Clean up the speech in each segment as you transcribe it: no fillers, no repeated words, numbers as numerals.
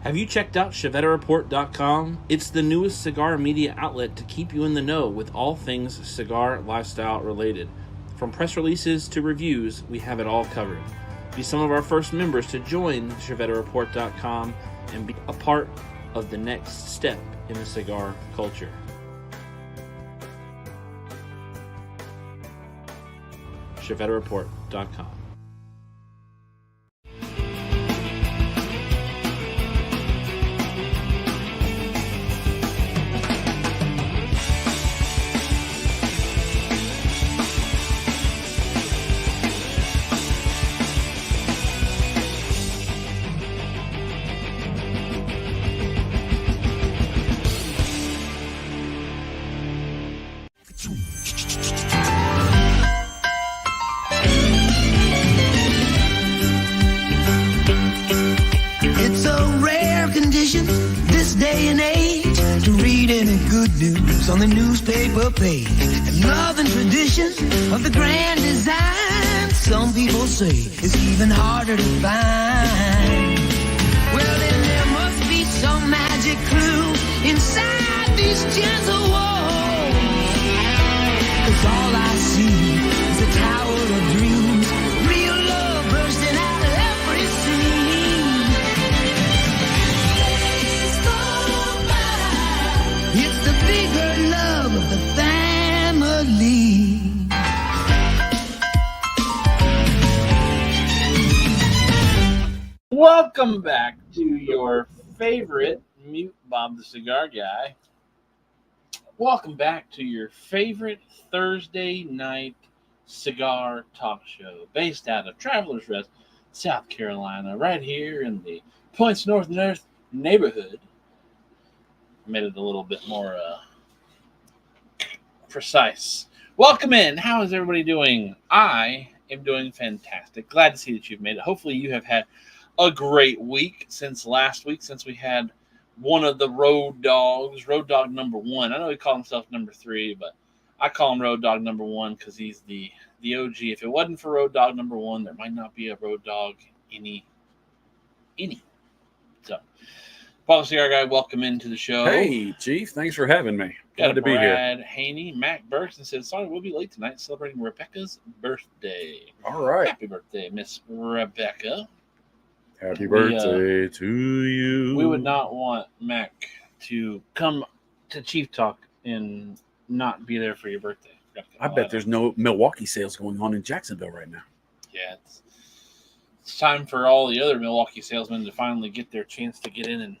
Have you checked out ChevetteReport.com? It's the newest cigar media outlet to keep you in the know with all things cigar lifestyle related. From press releases to reviews, we have it all covered. Be some of our first members to join ChevetteReport.com and be a part of the next step in the cigar culture. ChevetteReport.com. It's a rare condition this day and age to read any good news on the newspaper page. And love and tradition of the grand design, some people say, is even harder to find. Well, then there must be some magic clue inside these gentle walls. 'Cause all I see is a tower of dreams, real love bursting out of every scene. It's the bigger love of the family. Welcome back to your favorite Mute Bob the Cigar Guy. Welcome back to your favorite Thursday night cigar talk show based out of Travelers Rest, South Carolina, right here in the Points North North neighborhood. Made it a little bit more precise. Welcome in. How is everybody doing? I am doing fantastic. Glad to see that you've made it. Hopefully you have had a great week since last week, since we had one of the road dogs, road dog number one. I know he called himself number 3, but I call him road dog number 1 because he's the OG. If it wasn't for road dog number 1, there might not be a road dog any. So, Paul the Cigar Guy, welcome into the show. Hey, Chief. Thanks for having me. Got Glad to be here. Brad Haney, Mac Burks, said, sorry, we'll be late tonight celebrating Rebecca's birthday. All right. Happy birthday, Miss Rebecca. Happy birthday to you. We would not want Mac to come to Chief Talk and not be there for your birthday. I bet there's no Milwaukee sales going on in Jacksonville right now. Yeah, it's time for all the other Milwaukee salesmen to finally get their chance to get in and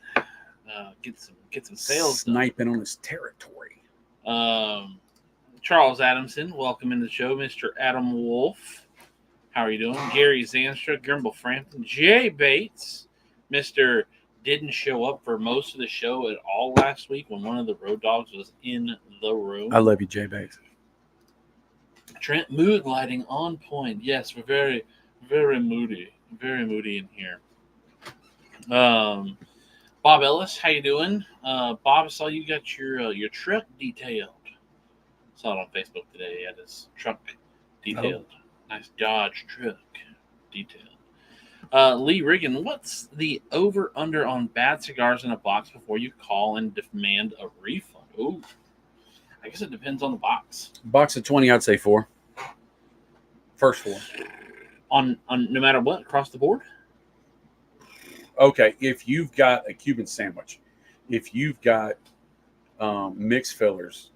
get some sales done. Sniping on his territory. Charles Adamson, welcome in the show. Mr. Adam Wolf, how are you doing? Gary Zanstra, Grimble Frampton, Jay Bates, Mr. Didn't show up for most of the show at all last week when one of the road dogs was in the room. I love you, Jay Bates. Trent, mood lighting on point. Yes, we're very, very moody in here. Bob Ellis, how you doing? Bob, I saw you got your truck detailed. Saw it on Facebook today. He had his truck detailed. Oh. Nice Dodge truck detailed. Lee Riggin, what's the over-under on bad cigars in a box before you call and demand a refund? Ooh, I guess it depends on the box. Box of 20, I'd say 4. First 4. On no matter what, across the board? Okay, if you've got a Cuban sandwich, if you've got mixed fillers,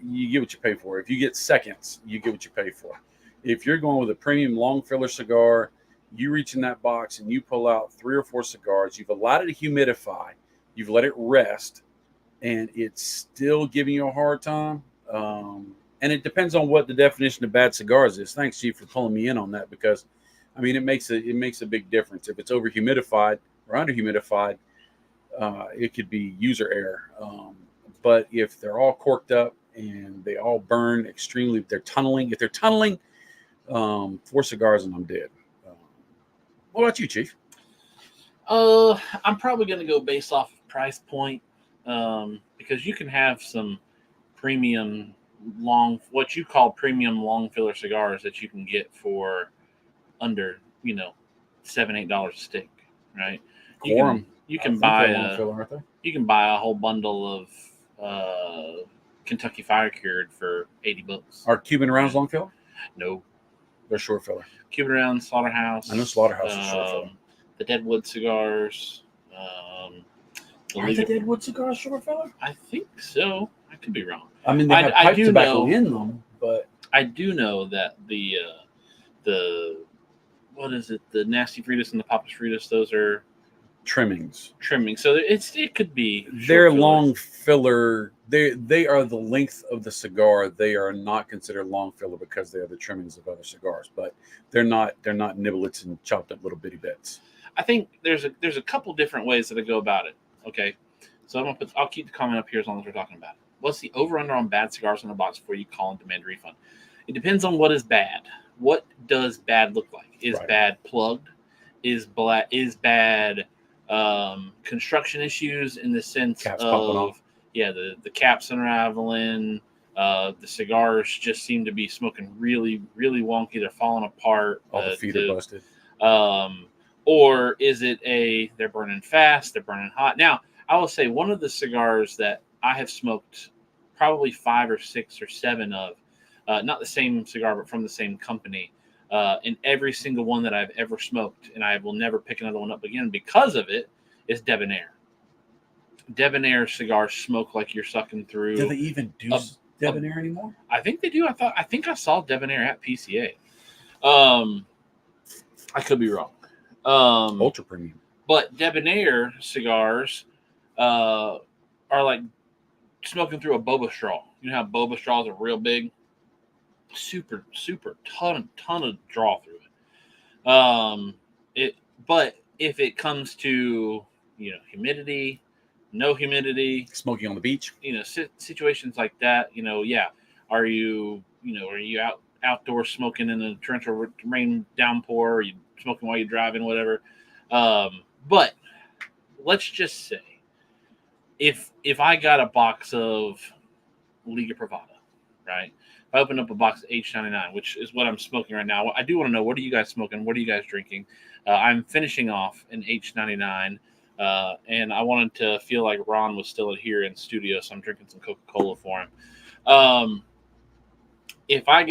you get what you pay for. If you get seconds, you get what you pay for. If you're going with a premium long filler cigar, you reach in that box and you pull out 3 or 4 cigars. You've allowed it to humidify. You've let it rest, and it's still giving you a hard time. And it depends on what the definition of bad cigars is. Thanks, Chief, for pulling me in on that because, I mean, it makes a big difference. If it's over humidified or under humidified, it could be user error. But if they're all corked up and they all burn extremely, if they're tunneling, 4 cigars and I'm dead. What about you, Chief? I'm probably going to go based off of price point because you can have some premium what you call premium long filler cigars that you can get for under $7-8 a stick, right? Quorum. You I can think buy they're long a filler, aren't they? you can buy a whole bundle of Kentucky Fire Cured for $80. Are Cuban rounds long filler? No, They're short filler. Cuban Round, Slaughterhouse. I know Slaughterhouse is short filler. The Deadwood cigars. Are the Deadwood cigars short filler? I think so. I could be wrong. I mean, they have I pipe do tobacco know- in them, but I do know that the what is it? The Nasty Fritas and the Papas Fritas. Those are trimmings. trimming. So it could be. short They're filler. long filler. They are the length of the cigar. They are not considered long filler because they are the trimmings of other cigars. But they're not niblets and chopped up little bitty bits. I think there's a couple different ways that I go about it. Okay, so I'll keep the comment up here as long as we're talking about it. What's the over/under on bad cigars in the box before you call and demand a refund? It depends on what is bad. What does bad look like? Is Right. bad plugged? Is bad construction issues in the sense Caps popping of off. the caps unraveling. The cigars just seem to be smoking really, really wonky. They're falling apart. All the feet are busted. Or is it they're burning fast, they're burning hot? Now, I will say one of the cigars that I have smoked probably 5 or 6 or 7 of, not the same cigar, but from the same company, in every single one that I've ever smoked, and I will never pick another one up again because of it, is Debonair. Debonair cigars smoke like you're sucking through. Do they even do Debonair anymore? I think they do. I think I saw Debonair at PCA. I could be wrong. Ultra premium. But Debonair cigars are like smoking through a boba straw. You know how boba straws are real big? Super ton of draw through it. But if it comes to humidity, no humidity, Smoking on the beach. situations like that, are you outdoors smoking in a torrential rain downpour, or you smoking while you're driving, whatever. But let's just say if I got a box of Liga Privada, right? If I open up a box of H99, which is what I'm smoking right now, I do want to know, what are you guys smoking? What are you guys drinking? I'm finishing off an H99, and I wanted to feel like Ron was still here in studio, so I'm drinking some Coca-Cola for him. If I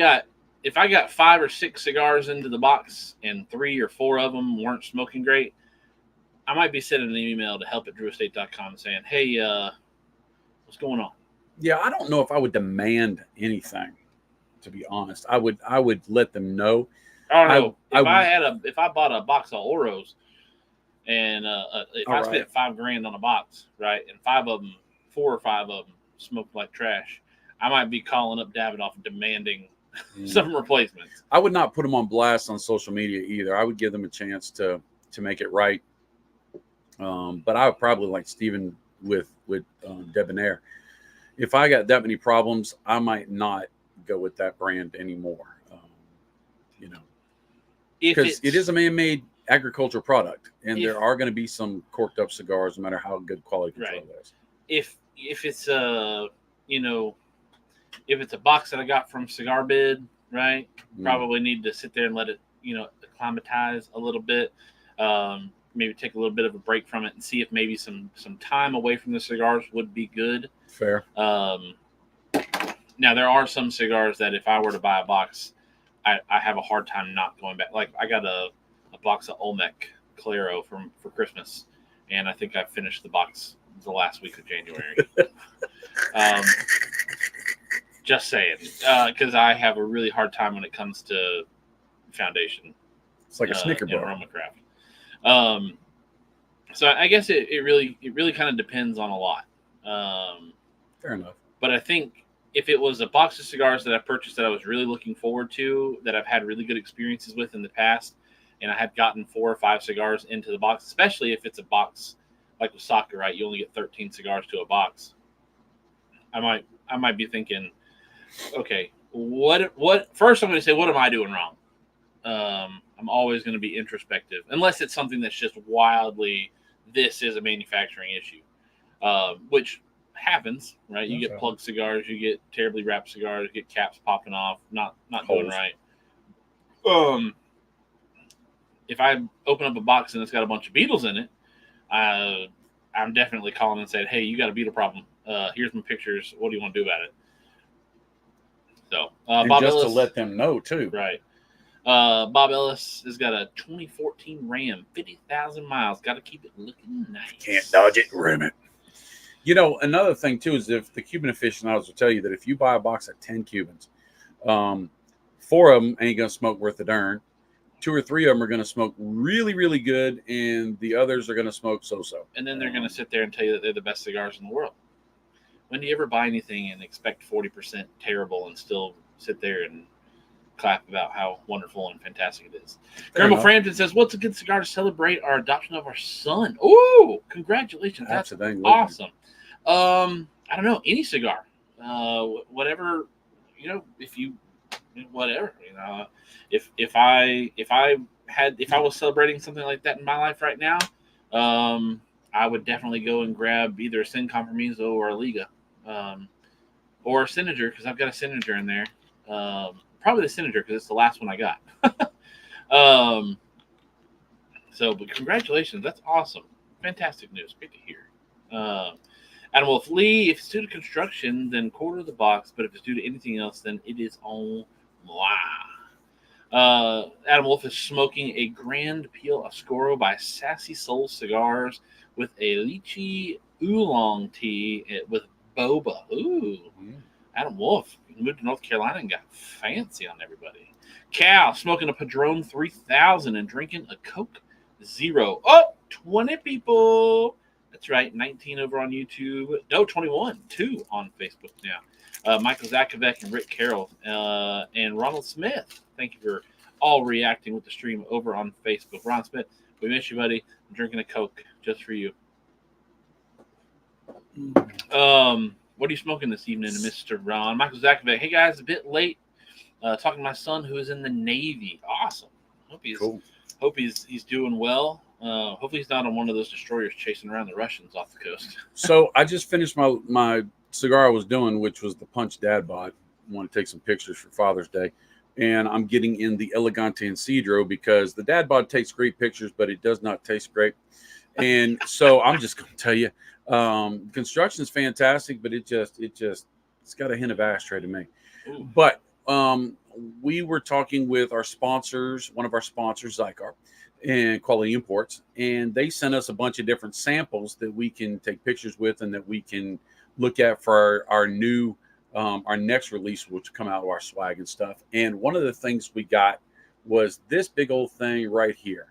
got 5 or 6 cigars into the box and 3 or 4 of them weren't smoking great, I might be sending an email to help@drewestate.com saying, hey, what's going on? Yeah, I don't know if I would demand anything, to be honest. I would let them know. I don't know. If I bought a box of Oros and if I spent $5,000 on a box, right, and 4 or 5 of them smoked like trash, I might be calling up Davidoff and demanding some replacements. I would not put them on blast on social media either. I would give them a chance to make it right. But I would probably, like Steven with Debonair, if I got that many problems, I might not go with that brand anymore. Because it is a man-made agricultural product, and there are going to be some corked up cigars, no matter how good quality control it is. If it's if it's a box that I got from Cigar Bid, right, probably need to sit there and let it acclimatize a little bit. Maybe take a little bit of a break from it and see if maybe some time away from the cigars would be good. Fair. Now, there are some cigars that if I were to buy a box, I have a hard time not going back. Like, I got a box of Olmec Claro for Christmas, and I think I finished the box the last week of January. Just saying, because I have a really hard time when it comes to Foundation. It's like a Snicker bar. Aroma Craft. So I guess it really kind of depends on a lot. Fair enough. But I think if it was a box of cigars that I purchased that I was really looking forward to, that I've had really good experiences with in the past, and I had gotten 4 or 5 cigars into the box, especially if it's a box like with Saka, right? You only get 13 cigars to a box. I might be thinking, okay, what? First, I'm going to say, what am I doing wrong? I'm always going to be introspective, unless it's something that's just wildly, this is a manufacturing issue, which happens, right? You get plugged cigars, you get terribly wrapped cigars, you get caps popping off, not doing right. If I open up a box and it's got a bunch of beetles in it, I'm definitely calling and saying, hey, you got a beetle problem. Here's my pictures. What do you want to do about it? So and Bob just Ellis, to let them know too. right? Bob Ellis has got a 2014 Ram, 50,000 miles. Got to keep it looking nice. Can't dodge it, rim it. You know, another thing too is if the Cuban aficionados will tell you that if you buy a box of 10 Cubans, 4 of them ain't gonna smoke worth a darn. 2 or 3 of them are gonna smoke really, really good, and the others are gonna smoke so-so. And then they're going to sit there and tell you that they're the best cigars in the world. When do you ever buy anything and expect 40% terrible and still sit there and clap about how wonderful and fantastic it is? Grandma Frampton says, what's a good cigar to celebrate our adoption of our son? Oh, congratulations. That's awesome. I don't know, any cigar. Whatever, if you whatever, if I was celebrating something like that in my life right now, I would definitely go and grab either a Sin Compromiso or a Liga, or a Senator, because I've got a Senator in there. Probably the Senator because it's the last one I got. But congratulations, that's awesome, fantastic news, great to hear. Adam Wolf Lee, if it's due to construction, then quarter the box, but if it's due to anything else, then it is en moi. Adam Wolf is smoking a Grand Peel Oscuro by Sassy Soul Cigars with a lychee oolong tea with boba. Ooh. Adam Wolf moved to North Carolina and got fancy on everybody. Cal smoking a Padron 3000 and drinking a Coke Zero. Oh, 20 people. That's right, 19 over on YouTube. No, 21. 2 on Facebook now. Michael Zakovec and Rick Carroll and Ronald Smith. Thank you for all reacting with the stream over on Facebook. Ron Smith, we miss you, buddy. I'm drinking a Coke just for you. What are you smoking this evening, Mr. Ron? Michael Zakovec. Hey, guys, a bit late. Talking to my son who is in the Navy. Awesome. Hope he's doing well. Hopefully he's not on one of those destroyers chasing around the Russians off the coast. So I just finished my cigar I was doing, which was the Punch Dad Bod. I want to take some pictures for Father's Day. And I'm getting in the Elegante and Cedro because the Dad Bod takes great pictures, but it does not taste great. And so I'm just going to tell you, construction is fantastic, but it's got a hint of ashtray to me. Ooh. But we were talking with our sponsors, one of our sponsors, Zycar, and Quality Imports, and they sent us a bunch of different samples that we can take pictures with and that we can look at for our new our next release, which will come out of our swag and stuff. And one of the things we got was this big old thing right here.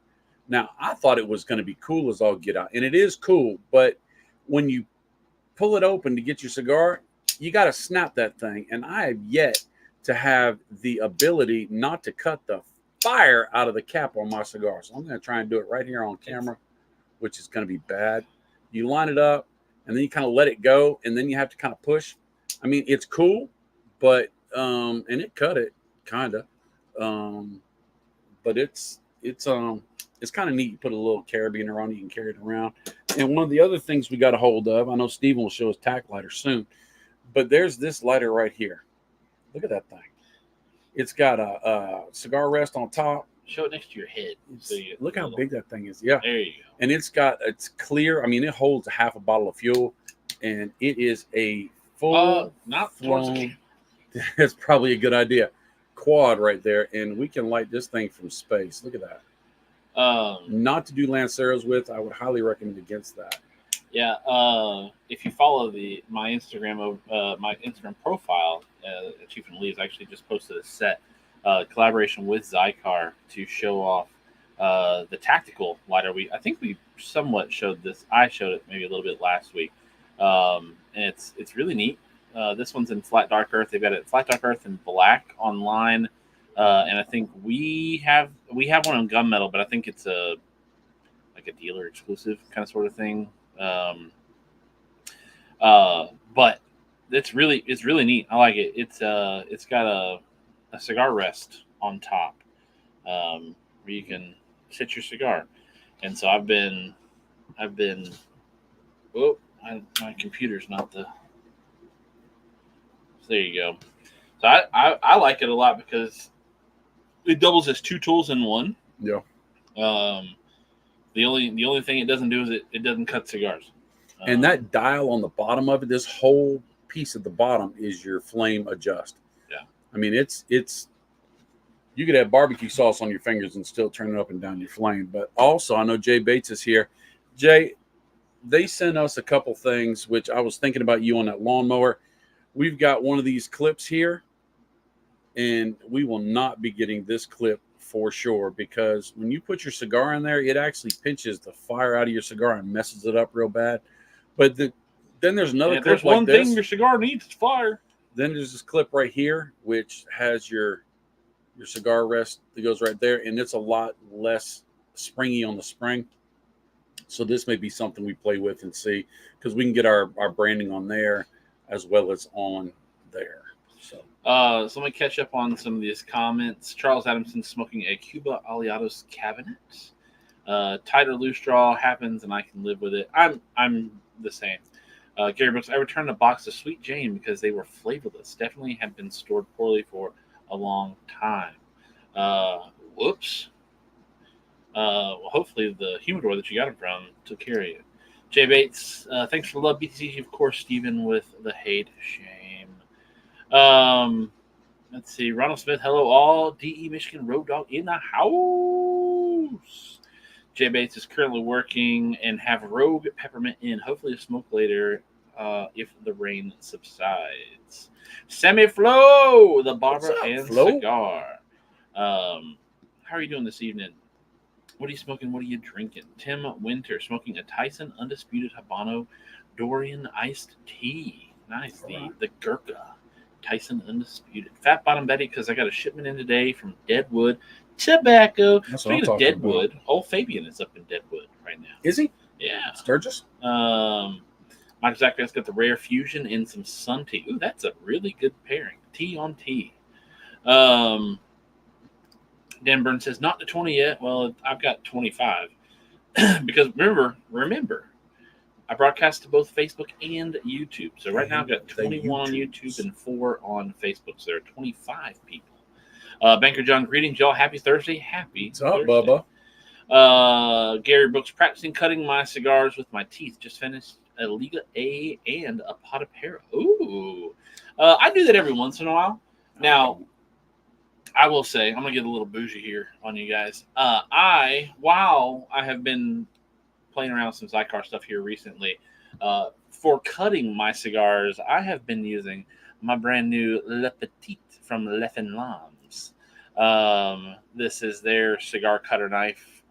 Now, I thought it was going to be cool as all get out, and it is cool, but when you pull it open to get your cigar, you got to snap that thing, and I have yet to have the ability not to cut the fire out of the cap on my cigar. So I'm going to try and do it right here on camera, which is going to be bad. You line it up, and then you kind of let it go, and then you have to kind of push. I mean, it's cool, but and it cut it kind of, but it's kind of neat. You put a little carabiner on it, you can carry it around. And one of the other things we got a hold of, I know Steven will show his tack lighter soon, but there's this lighter right here. Look at that thing. It's got a cigar rest on top. Show it next to your head. So look how big that thing is. Yeah. There you go. And it's clear. I mean, it holds a half a bottle of fuel, and it is a full. Not towards the camera. That's probably a good idea. Quad right there, and we can light this thing from space. Look at that. Not to do Lanceros with. I would highly recommend against that. Yeah. If you follow my Instagram profile, Chief and Lee's actually just posted a set collaboration with Zycar to show off the tactical lighter. I think we somewhat showed this. I showed it maybe a little bit last week, and it's really neat. This one's in flat dark earth. They've got it in flat dark earth and black online, and I think we have one on gunmetal, but I think it's like a dealer exclusive kind of sort of thing. But it's really neat. I like it. It's got a cigar rest on top, where you can sit your cigar. And so I've been. Oh, my computer's not the. So there you go. So I like it a lot because it doubles as 2 tools in one. Yeah. The only thing it doesn't do is it doesn't cut cigars. And that dial on the bottom of it, this whole piece at the bottom is your flame adjust. Yeah. I mean, it's you could have barbecue sauce on your fingers and still turn it up and down your flame. But also, I know Jay Bates is here. Jay, they sent us a couple things, which I was thinking about you on that lawnmower. We've got one of these clips here, and we will not be getting this clip for sure, because when you put your cigar in there, it actually pinches the fire out of your cigar and messes it up real bad. But then there's another clip there's like one this. thing your cigar needs, it's fire. Then there's this clip right here, which has your cigar rest that goes right there, and it's a lot less springy on the spring. So this may be something we play with and see, because we can get our branding on there as well as on there. So let me catch up on some of these comments. Charles Adamson smoking a Cuba Aliados cabinet. Tight or loose draw happens, and I can live with it. I'm the same. Gary Brooks, I returned a box of Sweet Jane because they were flavorless. Definitely have been stored poorly for a long time. Whoops. Well, hopefully the humidor that you got them from took care of you. Jay Bates, thanks for the love, BTC. Of course, Stephen with the hate. Shame. Let's see. Ronald Smith, hello all. DE Michigan Road Dog in the house. Jay Bates is currently working and have Rogue Peppermint in. Hopefully, to smoke later if the rain subsides. Semi Flo, the barber and Flo? cigar. How are you doing this evening? What are you smoking? What are you drinking? Tim Winter smoking a Tyson Undisputed Habano Dorian iced tea. Nice. The Gurkha Tyson Undisputed. Fat Bottom Betty, because I got a shipment in today from Deadwood Tobacco. That's what I'm Speaking of talking Deadwood, old Fabian is up in Deadwood right now. is he? Yeah. Sturgis? Michael Zacharias got the Rare Fusion and some Sun Tea. Ooh, that's a really good pairing. Tea on tea. Dan Burns says, not to 20 yet. Well, I've got 25. Because remember, I broadcast to both Facebook and YouTube. So right now I've got 21 on YouTube and 4 on Facebook. So there are 25 people. Banker John, greetings, y'all. Happy Thursday. Happy What's up, Thursday. Bubba? Gary Brooks, practicing cutting my cigars with my teeth. Just finished a Liga A and a Potapera. Ooh. I do that every once in a while. Now, I will say, I'm going to get a little bougie here on you guys. While I have been playing around with some Zycar stuff here recently, for cutting my cigars, I have been using my brand new Le Petit from Leffen Lams. This is their cigar cutter knife.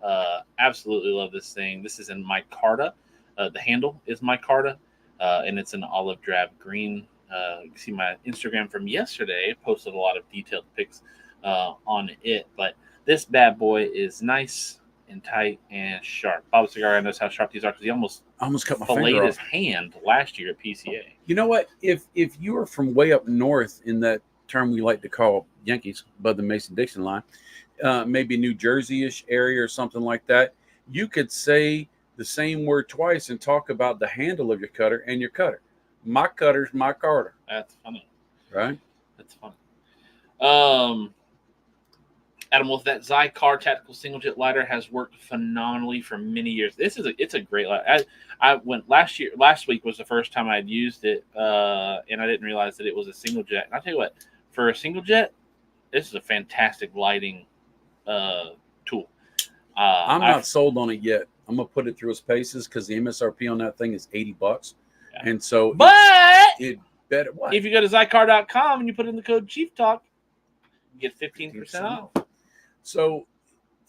Absolutely love this thing. This is in micarta. The handle is micarta, and it's an olive drab green. You can see my Instagram from yesterday. I posted a lot of detailed pics on it, but this bad boy is nice and tight and sharp. Bob Cigar knows how sharp these are because he almost cut my finger filleted off. his hand last year at PCA. You know what? If you are from way up north in that term we like to call Yankees, above the Mason-Dixon line, maybe New Jersey-ish area or something like that, you could say the same word twice and talk about the handle of your cutter and your cutter. My cutter's my carter. That's funny. Right? That's funny. Adam Wolf, that Zycar tactical single jet lighter has worked phenomenally for many years. It's a great lighter. I went last week was the first time I'd used it, and I didn't realize that it was a single jet. And I'll tell you what, for a single jet, this is a fantastic lighting tool. I'm not sold on it yet. I'm gonna put it through its paces because the MSRP on that thing is $80, Yeah. and so But it better. What? if you go to Zycar.com and you put in the code Chief Talk, you get 15% off. So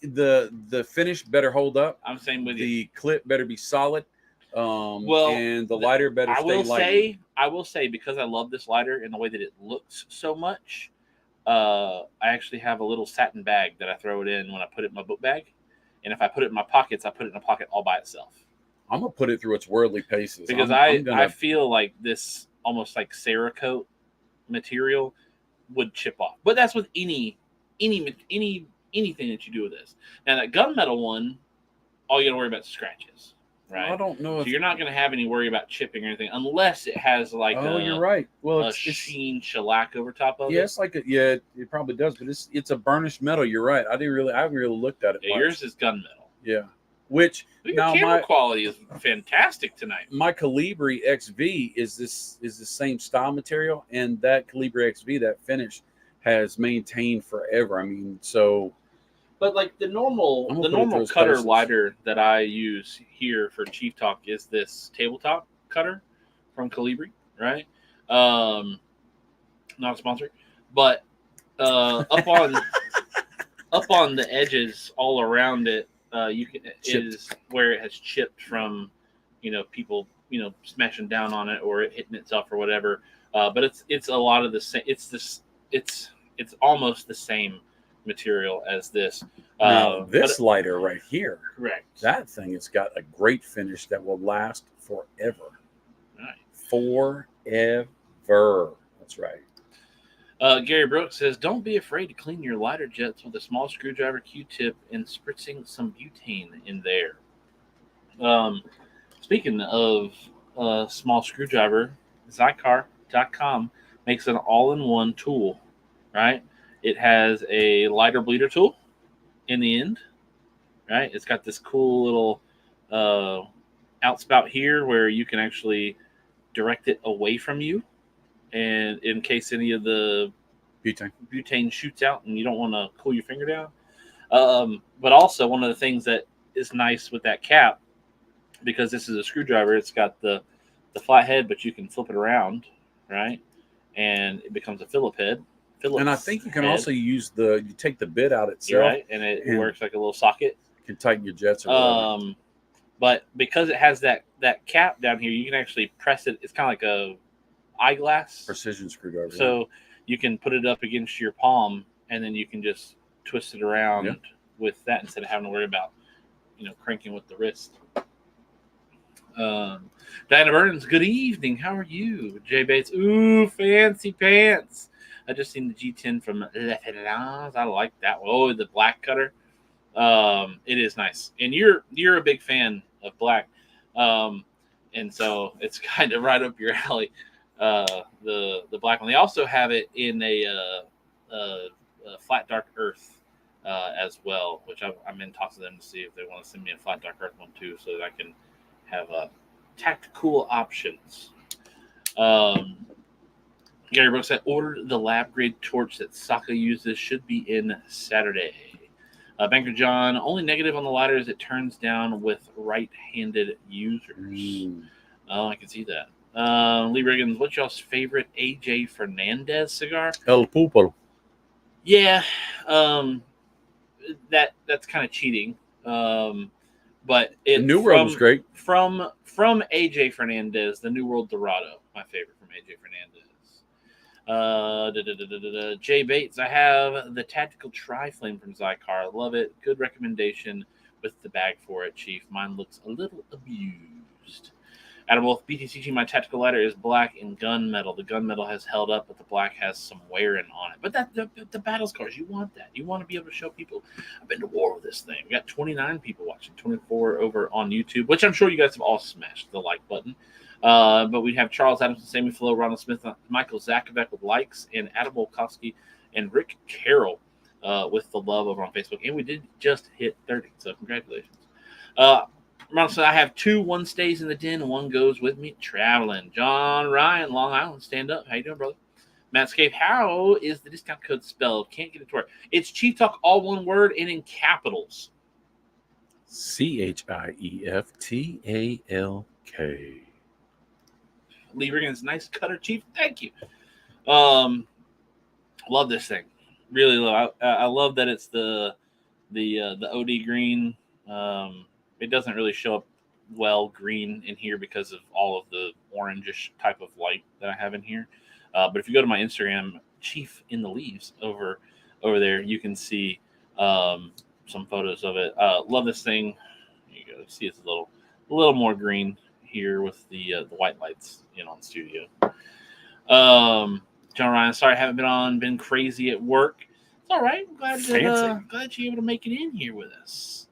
the finish better hold up. I'm saying with you. The clip better be solid. Well, and the lighter better stay light. I will say, because I love this lighter and the way that it looks so much, I actually have a little satin bag that I throw it in when I put it in my book bag. And if I put it in my pockets, I put it in a pocket all by itself. I'm gonna put it through its worldly paces Because I feel like this almost like Cerakote material would chip off. But that's with anything that you do with this. Now that gunmetal one, all you gotta worry about is scratches, right? I don't know So if you're not gonna have any worry about chipping or anything, unless it has like you're right. Well, a it's sheen shellac over top of yeah, it. it's like it probably does, but it's a burnished metal. You're right. I haven't really looked at it. Yeah, much. yours is gunmetal. Yeah. Which Your now camera quality is fantastic tonight. my Calibri XV is the same style material, and that Calibri XV, that finish, has maintained forever. I mean, so But like the I'm gonna put it through normal its cutter paces. lighter that I use here for Chief Talk is this tabletop cutter from Calibri, right? Not a sponsor, but up on the edges, all around it, you can is where it has chipped from, people, smashing down on it or it hitting itself or whatever. But it's a lot of the same. It's almost the same material as this. now But this lighter right here, correct. that thing has got a great finish that will last forever. Right. Forever. That's right. Gary Brooks says, "Don't be afraid to clean your lighter jets with a small screwdriver Q-tip and spritzing some butane in there." Speaking of small screwdriver, Zycar.com makes an all-in-one tool. Right? It has a lighter bleeder tool in the end. Right? It's got this cool little outspout here where you can actually direct it away from you. And in case any of the butane shoots out and you don't want to cool your finger down. But also one of the things that is nice with that cap, because this is a screwdriver, it's got the flat head, but you can flip it around, right? And it becomes a Phillips head. And I think you can also use you take the bit out itself. Right, and it works like a little socket. You can tighten your jets or whatever. But because it has that cap down here, you can actually press it. It's kind of like a eyeglass Precision screwdriver. So you can put it up against your palm, and then you can just twist it around with that instead of having to worry about, cranking with the wrist. Diana Burns, good evening. How are you? Jay Bates, ooh, fancy pants. I just seen the G10 from Le Ferrans. I like that one. Oh, the black cutter. It is nice, and you're a big fan of black, and so it's kind of right up your alley. The black one. They also have it in a flat dark earth as well, which I'm in talks with them to see if they want to send me a flat dark earth one too, so that I can have tactical options. Gary Brooks said, ordered the lab grade torch that Saka uses, should be in Saturday. Banker John, only negative on the lighter is it turns down with right-handed users. Oh, I can see that. Lee Riggins, what's y'all's favorite AJ Fernandez cigar? El Pulpo. Yeah, that's kind of cheating. But The New World was great. From AJ Fernandez, the New World Dorado, my favorite from AJ Fernandez. Jay Bates, I have the Tactical Tri-Flame from Zycar. I love it. Good recommendation with the bag for it, Chief. Mine looks a little abused. Adam Wolf, BTCG, my tactical lighter is black and gunmetal. The gunmetal has held up, but the black has some wearing on it. But the battle scars, you want that. You want to be able to show people, I've been to war with this thing. We got 29 people watching, 24 over on YouTube, which I'm sure you guys have all smashed the like button. But we have Charles Adamson, Sammy Flo, Ronald Smith, Michael Zakovic with likes, and Adam Wolkowski and Rick Carroll with the love over on Facebook. And we did just hit 30, so congratulations. Ronald said, I have 2, one stays in the den, and one goes with me traveling. John Ryan, Long Island, stand up. How you doing, brother? Matt Scape, how is the discount code spelled? Can't get it to work. It's Chief Talk, all one word and in capitals. CHIEFTALK. Lee Riggins, nice cutter, Chief. Thank you. Love this thing. Really love. I love that it's the OD green. It doesn't really show up well green in here because of all of the orangish type of light that I have in here. But if you go to my Instagram, Chief in the Leaves over there, you can see some photos of it. Love this thing. You go see it's a little more green here with the white lights on studio. John Ryan, sorry I haven't been crazy at work. It's all right. I'm glad you're able to make it in here with us.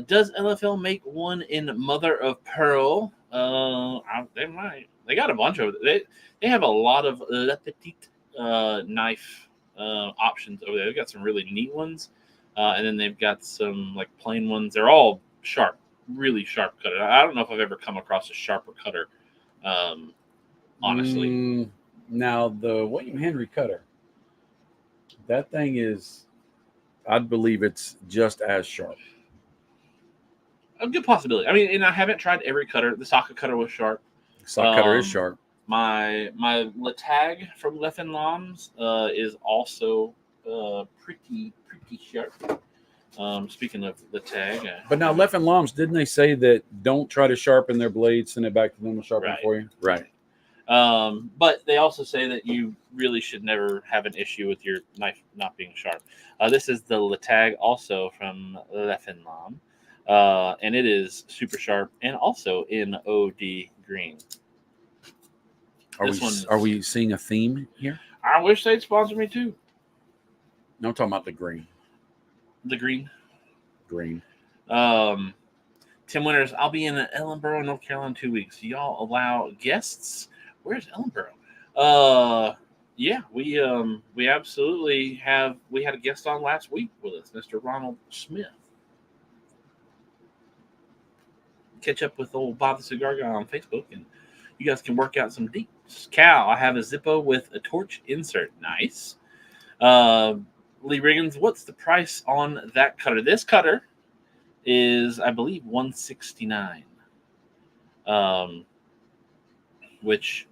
Does LFL make one in mother of pearl? They might. They got a bunch of it. They have a lot of Le Petit knife options over there. They've got some really neat ones, and then they've got some like plain ones. They're all sharp, really sharp cutter. I don't know if I've ever come across a sharper cutter. Honestly, Now the William Henry cutter, that thing is, I'd believe it's just as sharp. a good possibility. I mean, and I haven't tried every cutter. The socket cutter was sharp. Sock cutter is Um, sharp. My Latag from Leffen Loms is also pretty sharp. Speaking of the tag, But now, Leffen Loms, didn't they say that don't try to sharpen their blade, send it back to them to sharpen Right. it for you? Right. But they also say that you really should never have an issue with your knife not being sharp. This is the Latag, also from Leffen Lom, and it is super sharp and also in OD green. Are we seeing a theme here? I wish they'd sponsor me too. No, I'm talking about the green. The green. Green. Tim Winters, I'll be in Ellenboro, North Carolina in 2 weeks. Y'all allow guests? Where's Ellenboro? Yeah, we absolutely have. We had a guest on last week with us, Mr. Ronald Smith. Catch up with old Bob the Cigar Guy on Facebook, and you guys can work out some deets. Cal, I have a Zippo with a torch insert. Nice. Lee Riggins, what's the price on that cutter? This cutter is, I believe, $169. Which,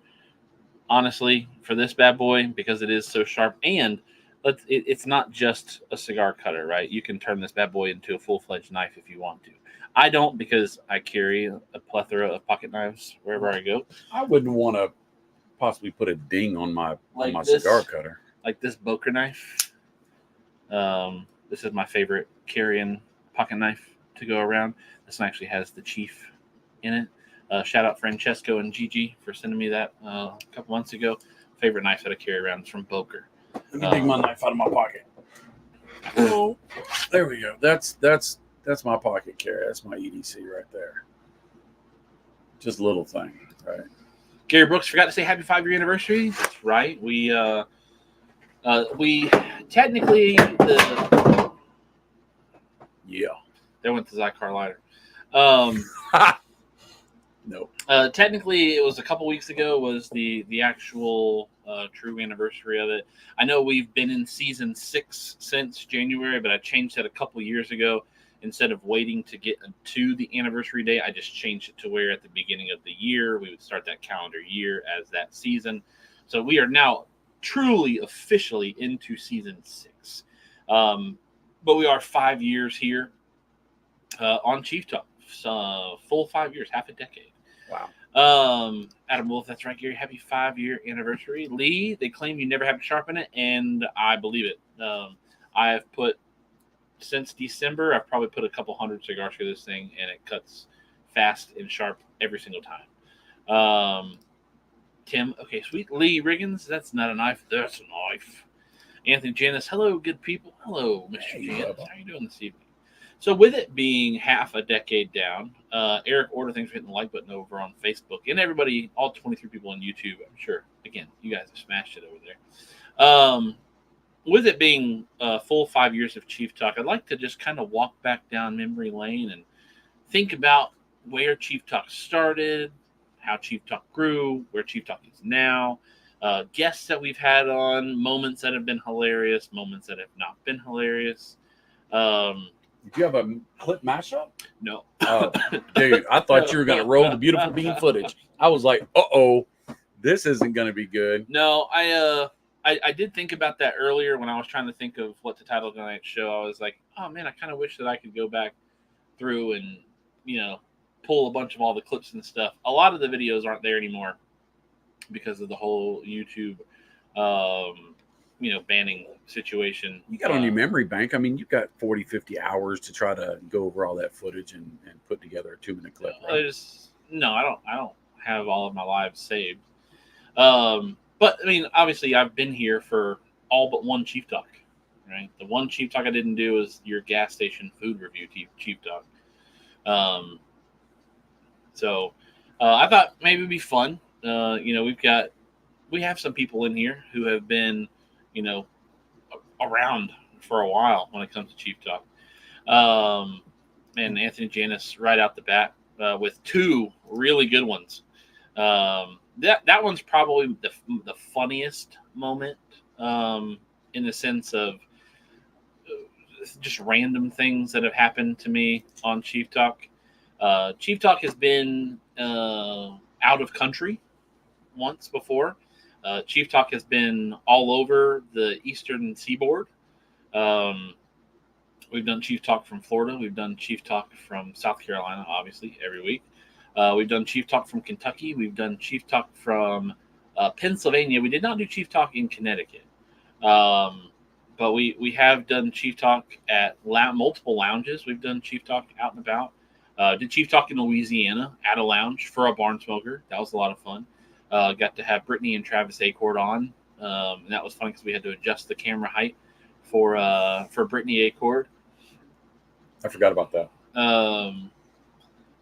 honestly, for this bad boy, because it is so sharp, and it's not just a cigar cutter, right? You can turn this bad boy into a full-fledged knife if you want to. I don't, because I carry a plethora of pocket knives wherever I go. I wouldn't want to possibly put a ding on my this, cigar cutter. Like this Boker knife. This is my favorite carrying pocket knife to go around. This one actually has the Chief in it. Shout out Francesco and Gigi for sending me that a couple months ago. Favorite knife that I carry around is from Boker. Let me take my knife out of my pocket. Oh, there we go. That's my pocket carry. That's my EDC right there. Just a little thing, right? Gary Brooks forgot to say happy 5-year anniversary. That's right. We technically there went the Zycar lighter. No. Technically, it was a couple weeks ago. Was the actual true anniversary of it? I know we've been in season 6 since January, but I changed that a couple years ago. Instead of waiting to get to the anniversary date, I just changed it to where at the beginning of the year we would start that calendar year as that season. So we are now truly officially into season 6, but we are 5 years here on Chief Talk. Full 5 years, half a decade. Wow. Adam Wolf, that's right, Gary. Happy 5-year anniversary. Lee, they claim you never have to sharpen it, and I believe it. I have put, since December, I've probably put a couple hundred cigars through this thing, and it cuts fast and sharp every single time. Tim, okay, sweet. Lee Riggins, that's not a knife, that's a knife. Anthony Janis, hello, good people. Hello, Mr. Janis. How are you doing this evening? So with it being half a decade down, Eric Order, thanks for hitting the like button over on Facebook. And everybody, all 23 people on YouTube, I'm sure, again, you guys have smashed it over there. With it being full 5 years of Chief Talk, I'd like to just kind of walk back down memory lane and think about where Chief Talk started, how Chief Talk grew, where Chief Talk is now, guests that we've had on, moments that have been hilarious, moments that have not been hilarious. Did you have a clip mashup? No. Oh, dude, I thought you were going to roll the Beautiful Bean footage. I was like, uh-oh, this isn't going to be good. No, I did think about that earlier when I was trying to think of what to title tonight's show. I was like, oh, man, I kind of wish that I could go back through and, pull a bunch of all the clips and stuff. A lot of the videos aren't there anymore because of the whole YouTube, banning situation. You got on your memory bank. I mean, you've got 40, 50 hours to try to go over all that footage and put together a 2-minute clip. Right? I don't have all of my lives saved. But I mean, obviously, I've been here for all but one Chief Talk, right? The one Chief Talk I didn't do is your gas station food review Chief Talk. So I thought maybe it'd be fun. We have some people in here who have been, around for a while when it comes to Chief Talk. and Anthony Janis right out the bat with 2 really good ones. That one's probably the funniest moment in the sense of just random things that have happened to me on Chief Talk. Chief Talk has been out of country once before. Chief Talk has been all over the eastern seaboard. We've done Chief Talk from Florida. We've done Chief Talk from South Carolina, obviously, every week. We've done Chief Talk from Kentucky. We've done Chief Talk from Pennsylvania. We did not do Chief Talk in Connecticut. But we have done Chief Talk at multiple lounges. We've done Chief Talk out and about. Did Chief Talk in Louisiana at a lounge for a barn smoker. That was a lot of fun. Got to have Brittany and Travis Acord on. And that was fun because we had to adjust the camera height for Brittany Acord. I forgot about that.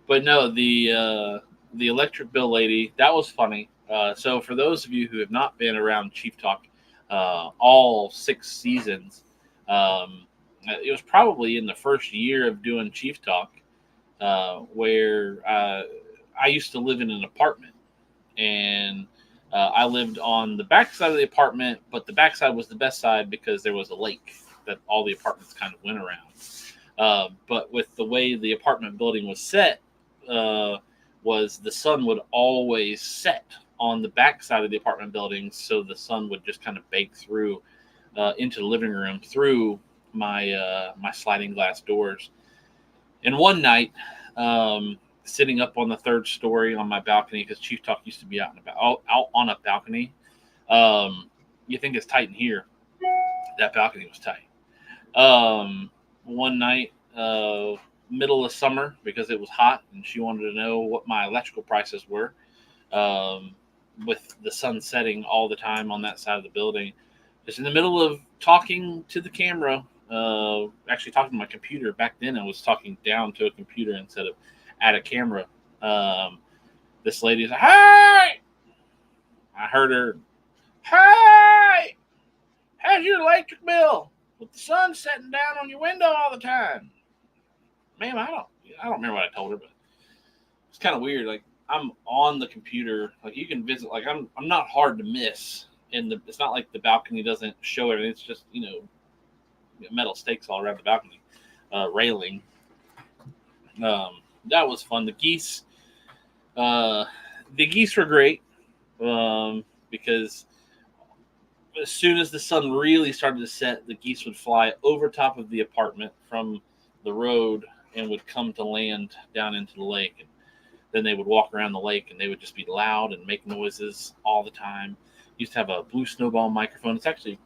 But no, the electric bill lady, that was funny. So for those of you who have not been around Chief Talk all 6 seasons, it was probably in the first year of doing Chief Talk where I used to live in an apartment, and I lived on the back side of the apartment, but the back side was the best side because there was a lake that all the apartments kind of went around. But with the way the apartment building was set, was the sun would always set on the back side of the apartment building, so the sun would just kind of bake through into the living room through my sliding glass doors. And one night, sitting up on the 3rd story on my balcony, because Chief Talk used to be out on a balcony. You think it's tight in here? That balcony was tight. One night, middle of summer, because it was hot, and she wanted to know what my electrical prices were. With the sun setting all the time on that side of the building, just in the middle of talking to the camera, actually talking to my computer. Back then, I was talking down to a computer instead of at a camera. This lady's like, "Hey!" I heard her, "Hey! How's your electric bill with the sun setting down on your window all the time?" Ma'am, I don't remember what I told her, but it's kind of weird. Like, I'm on the computer. Like, you can visit. Like, I'm not hard to miss. And it's not like the balcony doesn't show everything. It's just, metal stakes all around the balcony railing. That was fun. The geese were great because as soon as the sun really started to set, the geese would fly over top of the apartment from the road and would come to land down into the lake. And then they would walk around the lake, and they would just be loud and make noises all the time. Used to have a Blue Snowball microphone. It's actually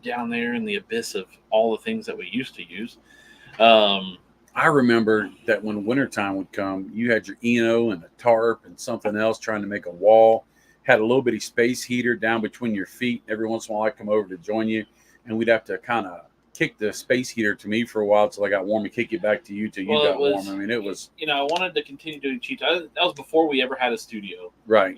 down there in the abyss of all the things that we used to use. I remember that when wintertime would come, you had your Eno and a tarp and something else trying to make a wall. Had a little bitty space heater down between your feet. Every once in a while, I'd come over to join you, and we'd have to kind of kick the space heater to me for a while till I got warm and kick it back to you till you got warm. I mean, it was... I wanted to continue doing Chief Talk. That was before we ever had a studio. Right.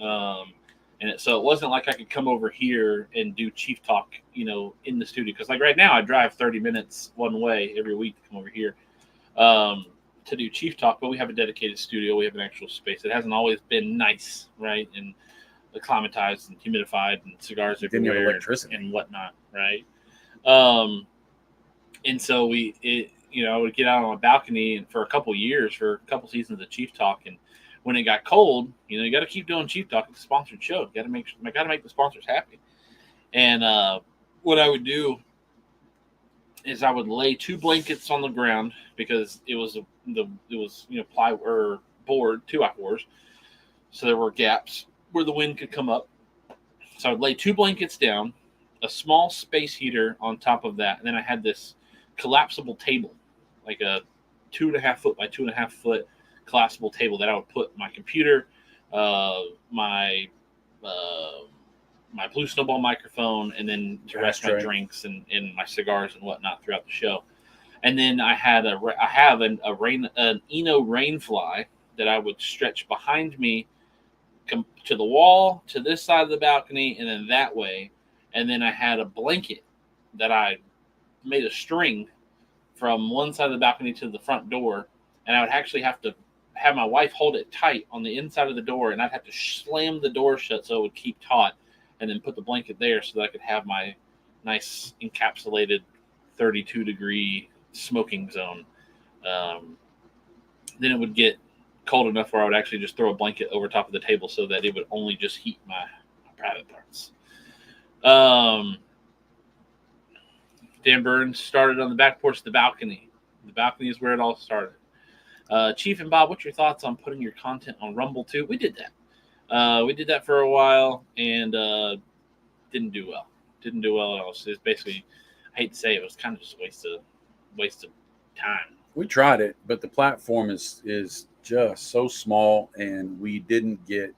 So it wasn't like I could come over here and do Chief Talk, in the studio. Because, like, right now, I drive 30 minutes one way every week to come over here to do Chief Talk. But we have a dedicated studio. We have an actual space. It hasn't always been nice, right? And acclimatized and humidified and cigars everywhere and whatnot, right? And so I would get out on a balcony and for a couple years, for a couple seasons of Chief Talk. And when it got cold, you got to keep doing Chief Talk. It's a sponsored show. You got to make the sponsors happy. And what I would do is I would lay 2 blankets on the ground because it was ply or board 2x4s, so there were gaps where the wind could come up. So I would lay 2 blankets down, a small space heater on top of that, and then I had this collapsible table, like a 2.5 foot by 2.5 foot collapsible table that I would put my computer, my Blue Snowball microphone, and then to rest my drinks and my cigars and whatnot throughout the show. And then I have an Eno Rainfly that I would stretch behind me to the wall, to this side of the balcony, and then that way. And then I had a blanket that I made a string from one side of the balcony to the front door, and I would actually have to have my wife hold it tight on the inside of the door, and I'd have to slam the door shut so it would keep taut, and then put the blanket there so that I could have my nice encapsulated 32-degree smoking zone. Then it would get cold enough where I would actually just throw a blanket over top of the table so that it would only just heat my private parts. Dan Burns started on the back porch of the balcony. The balcony is where it all started. Chief and Bob, what's your thoughts on putting your content on Rumble too? We did that. We did that for a while and didn't do well. Didn't do well at all. So it's basically, I hate to say it was kind of just a waste of time. We tried it, but the platform is just so small, and we didn't get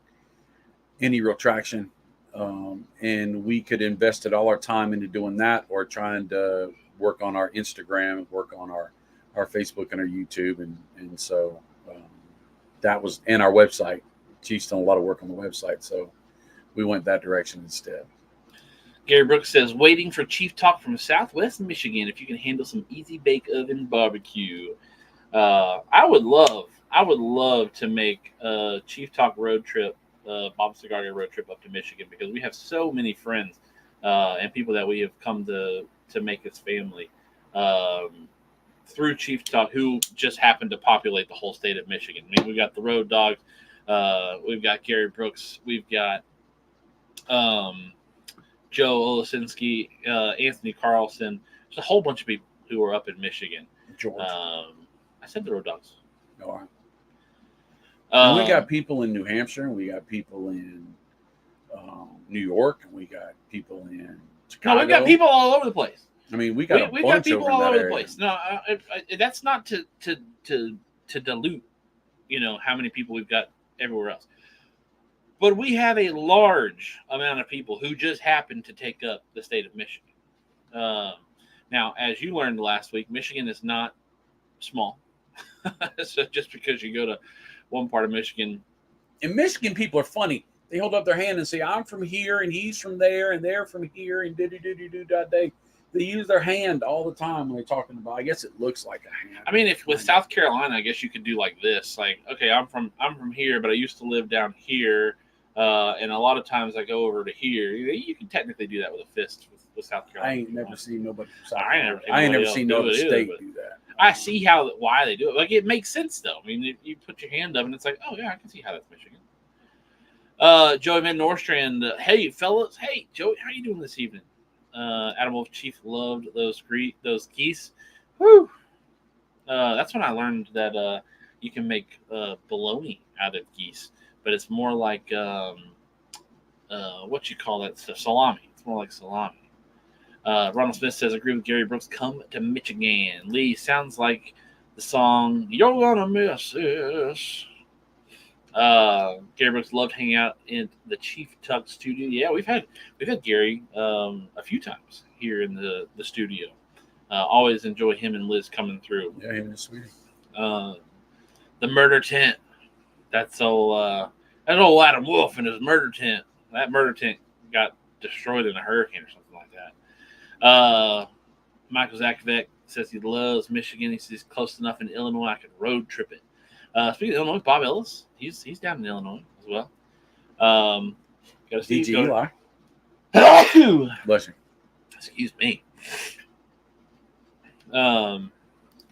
any real traction. And we could invested all our time into doing that, or trying to work on our Instagram, work on our Facebook and our YouTube, and so that was, and our website. Chief's done a lot of work on the website, so we went that direction instead. Gary Brooks says, waiting for Chief Talk from Southwest Michigan. If you can handle some easy bake oven barbecue, I would love to make a Chief Talk road trip, Bob Cigarga road trip up to Michigan, because we have so many friends and people that we have come to make as family through Chief Talk, who just happened to populate the whole state of Michigan. I mean, we got the Road Dogs, we've got Gary Brooks, we've got Joe Olasinski, Anthony Carlson. There's a whole bunch of people who are up in Michigan. George. I said the Road Dogs. All right. And we got people in New Hampshire, and we got people in New York, and we got people in Chicago. No, we've got people all over the place. I mean, we got we've got people all over the area. place. No, that's not to dilute, how many people we've got everywhere else. But we have a large amount of people who just happen to take up the state of Michigan. Now, as you learned last week, Michigan is not small. So just because you go to one part of Michigan. And Michigan people are funny. They hold up their hand and say, I'm from here, and he's from there, and they're from here, and They use their hand all the time when they're talking about. I guess it looks like a hand. I mean, if with South Carolina, I guess you could do like this. Like, okay, I'm from here, but I used to live down here. And a lot of times I go over to here. You can technically do that with a fist with South Carolina. I ain't never seen nobody from South Carolina. I ain't never seen no other state do that. I see why they do it. Like, it makes sense though. I mean, you put your hand up and it's like, oh yeah, I can see how that's Michigan. Joey Van Norstrand, hey fellas, hey Joey, how you doing this evening? Adam Wolf Chief loved those geese. Whew. That's when I learned that you can make bologna out of geese, but it's more like what you call that stuff, salami. It's more like salami. Ronald Smith says, agree with Gary Brooks, come to Michigan. Lee, sounds like the song You're Gonna Miss This. Gary Brooks loved hanging out in the Chief Tuck studio. Yeah, we've had Gary a few times here in the studio. Always enjoy him and Liz coming through. Yeah, him and Sweetie. The murder tent. That's old Adam Wolf and his murder tent. That murder tent got destroyed in a hurricane or something like that. Michael Zakovec says he loves Michigan. He says he's close enough in Illinois I could road trip it. Speaking of Illinois, Bob Ellis, he's down in Illinois as well. Got to see DG Eli. Bless you. Excuse me.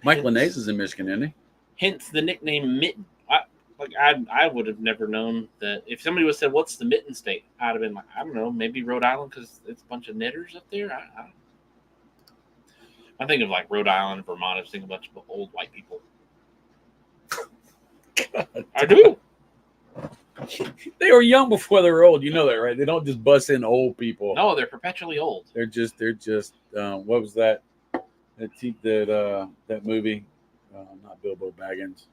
Mike Linnaeus is in Michigan, isn't he? Hence the nickname Mitten. I would have never known that. If somebody would have said, what's the Mitten state? I'd have been like, I don't know, maybe Rhode Island because it's a bunch of knitters up there. I don't know. I think of like Rhode Island and Vermont. I just think of a bunch of old white people. I do. They were young before they were old. You know that, right? They don't just bust in old people. No, they're perpetually old. They're just. What was that? That movie, not Bilbo Baggins,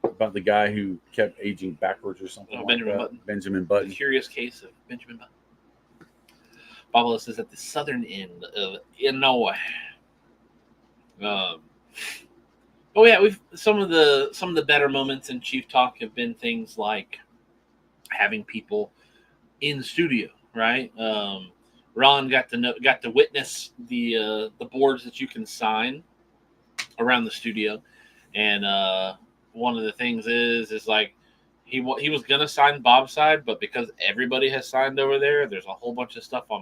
about the guy who kept aging backwards or something. Like Benjamin that. Button. Benjamin Button. The Curious Case of Benjamin Button. Bob Ellis is at the southern end of Illinois. Oh yeah, we've some of the better moments in Chief Talk have been things like having people in studio, right? Ron got to witness the boards that you can sign around the studio, And one of the things is like he was gonna sign Bob's side, but because everybody has signed over there, there's a whole bunch of stuff on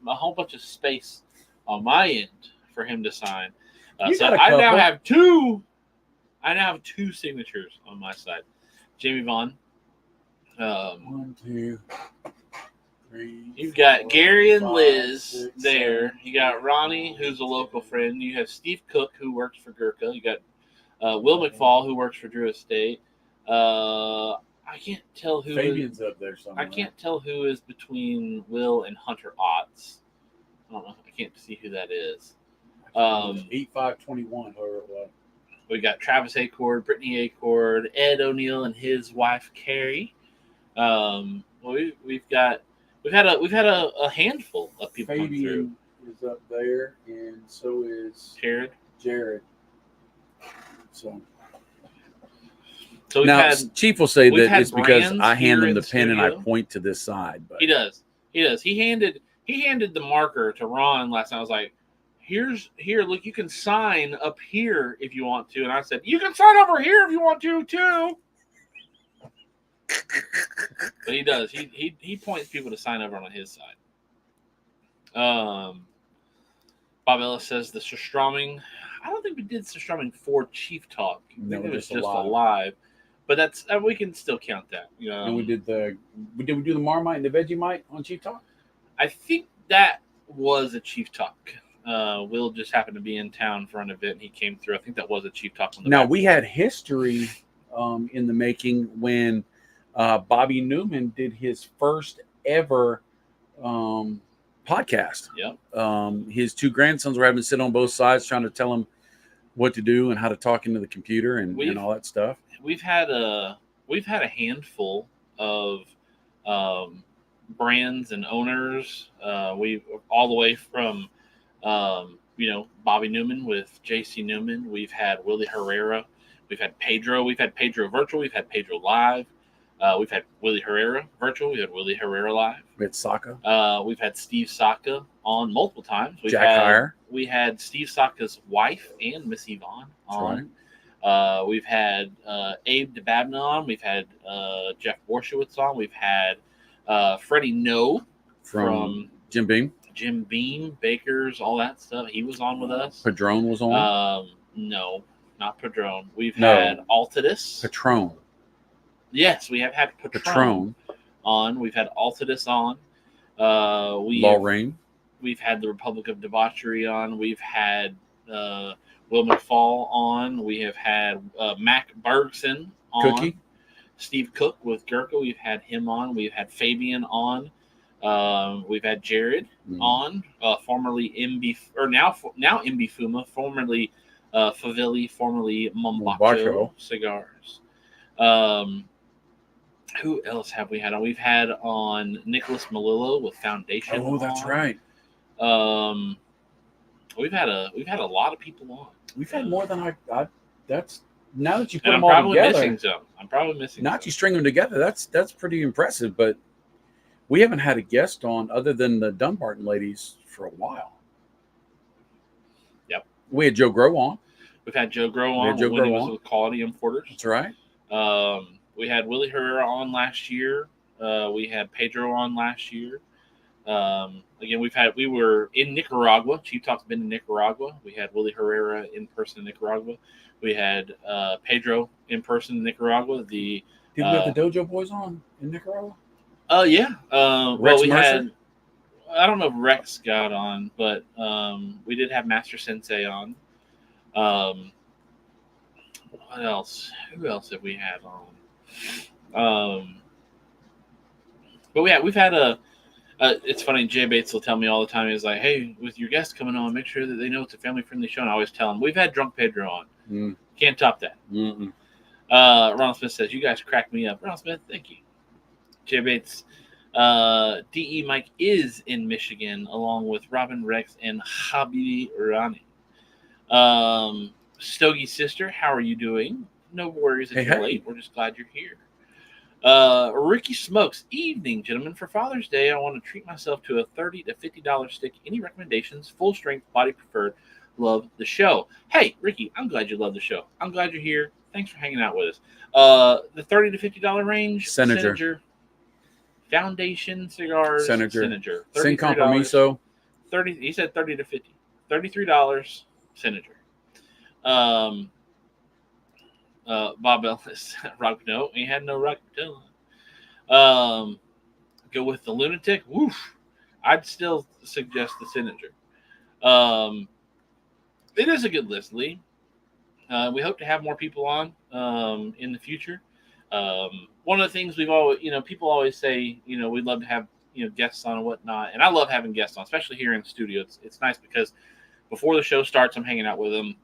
a whole bunch of space on my end for him to sign. You So got a I now couple. have two. I now have two signatures on my side. Jamie Vaughn. 1, 2, 3. You've got 4, Gary and 5, Liz 6, there. 7, You got 8, Ronnie, 9, who's a local 10. friend. You have Steve Cook, who works for Gurkha. You got Will McFall, who works for Drew Estate. I can't tell who. Fabian's up there I somewhere. can't tell who is between Will and Hunter Otts. I don't know. I can't see who that is. 8521, whoever it was. We got Travis Acord, Brittany Acord, Ed O'Neill, and his wife Carrie. We've had a handful of people come through. Fabian is up there, and so is Jared. So we've now had. Chief will say we've that had it's because brands I hand here him in the pen and I studio. point to this side. But He does. He handed the marker to Ron last night. I was like, here, look, you can sign up here if you want to. And I said, you can sign over here if you want to too. But he does. He points people to sign over on his side. Bob Ellis says the Surstroming. I don't think we did Surstroming for Chief Talk. I No, think it was just just a a live. But that's we can still count that. and we do the Marmite and the Vegemite on Chief Talk? I think that was a Chief Talk. Will just happened to be in town for an event. And he came through. I think that was a Chief Talk. On the Now back. we had history in the making when Bobby Newman did his first ever podcast. Yep. His two grandsons were having to sit on both sides trying to tell him what to do and how to talk into the computer and all that stuff. We've had a handful of brands and owners. We all the way from Bobby Newman with JC Newman. We've had Willie Herrera. We've had Pedro. We've had Pedro virtual. We've had Pedro live. We've had Willie Herrera virtual. We had Willie Herrera live. We had Saka. We've had Steve Saka on multiple times. Jack Heyer. We had Steve Saka's wife and Miss Yvonne on. Right. We've had Abe DeBabna on. We've had Jeff Borshowitz on. We've had Freddie No from Jim Beam. Jim Beam, Bakers, all that stuff. He was on with us. Padron was on. No, not Padron. We've had Altidus. Patron. Yes, we have had Patron on. We've had Altidus on. Lorraine. We've had the Republic of Debauchery on. We've had Will McFall on. We have had Mac Bergson on. Cookie. Steve Cook with Gurkha. We've had him on. We've had Fabian on. We've had Jared on, formerly MB, or now MB Fuma, formerly Favilli, formerly Mombacho Cigars. Who else have we had on? We've had on Nicholas Melillo with Foundation. Oh, that's right. We've had a lot of people on. We've had more than I. That's now that you put And them I'm all probably together. missing some. I'm probably missing. Not you string them together. That's pretty impressive. But we haven't had a guest on other than the Dumbarton ladies for a while. Yep. We had Joe Grow on. We've had Joe Grow on when he was with Quality Importers. That's right. We had Willie Herrera on last year. We had Pedro on last year. Again, we were in Nicaragua. Chief Talk's been in Nicaragua. We had Willie Herrera in person in Nicaragua. We had Pedro in person in Nicaragua. Did we have the Dojo Boys on in Nicaragua? Yeah. Rex Mercer? had. I don't know if Rex got on, but we did have Master Sensei on. What else? Who else have we had on? But we've had a. It's funny. Jay Bates will tell me all the time. He's like, "Hey, with your guests coming on, make sure that they know it's a family-friendly show." And I always tell them, "We've had Drunk Pedro on. Can't top that." Mm-mm. Ronald Smith says, "You guys crack me up." Ronald Smith, thank you. Jay Bates, DE Mike is in Michigan along with Robin Rex and Habibi Rani. Stogie's sister, how are you doing? No worries if you're late. We're just glad you're here. Ricky Smokes, evening, gentlemen. For Father's Day, I want to treat myself to a $30 to $50 stick. Any recommendations? Full strength, body preferred. love the show. Hey, Ricky, I'm glad you love the show. I'm glad you're here. Thanks for hanging out with us. The $30 to $50 range, Senator. Foundation Cigars, Senator. Sin $33. compromiso. 30. He said 30 to 50. $33, Senator. Bob Ellis, Rock. No, he had no Rock. Go with the Lunatic. Woof. I'd still suggest the Senator. It is a good list, Lee. We hope to have more people on in the future. One of the things we've always, people always say, we'd love to have, guests on and whatnot. And I love having guests on, especially here in the studio. It's nice because before the show starts, I'm hanging out with them.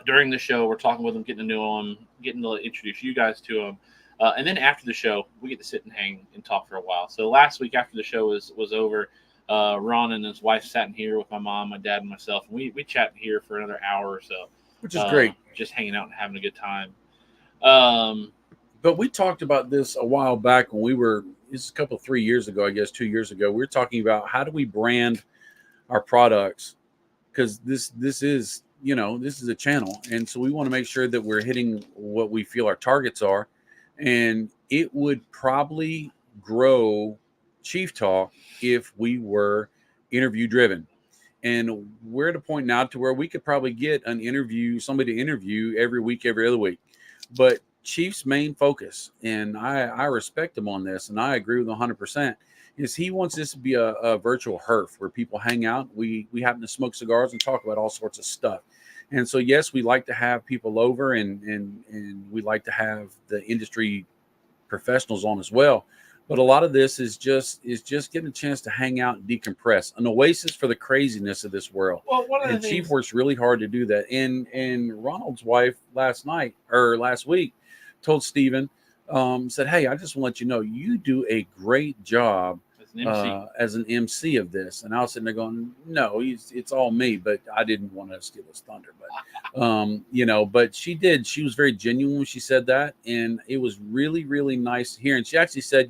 During the show, we're talking with them, getting to know them, getting to introduce you guys to them. And then after the show, we get to sit and hang and talk for a while. So last week after the show was over, Ron and his wife sat in here with my mom, my dad, and myself. And we chatted here for another hour or so. Which is great. Just hanging out and having a good time. But we talked about this a while back when this is 3 years ago, I guess 2 years ago. We were talking about how do we brand our products, because this is a channel, and so we want to make sure that we're hitting what we feel our targets are, and it would probably grow Chief Talk if we were interview driven. And we're at a point now to where we could probably get somebody to interview every week, every other week. But Chief's main focus, and I respect him on this, and I agree with 100%, is he wants this to be a virtual HERF where people hang out. We happen to smoke cigars and talk about all sorts of stuff. And so, yes, we like to have people over, and we like to have the industry professionals on as well. But a lot of this is just getting a chance to hang out and decompress, an oasis for the craziness of this world. Well, one of the and things, Chief works really hard to do that. And Ronald's wife last week told Steven, said, "Hey, I just want to let you know you do a great job as an MC of this." And I was sitting there going, "No, it's all me," but I didn't want to steal his thunder. But but she did. She was very genuine when she said that, and it was really, really nice to hear. And she actually said,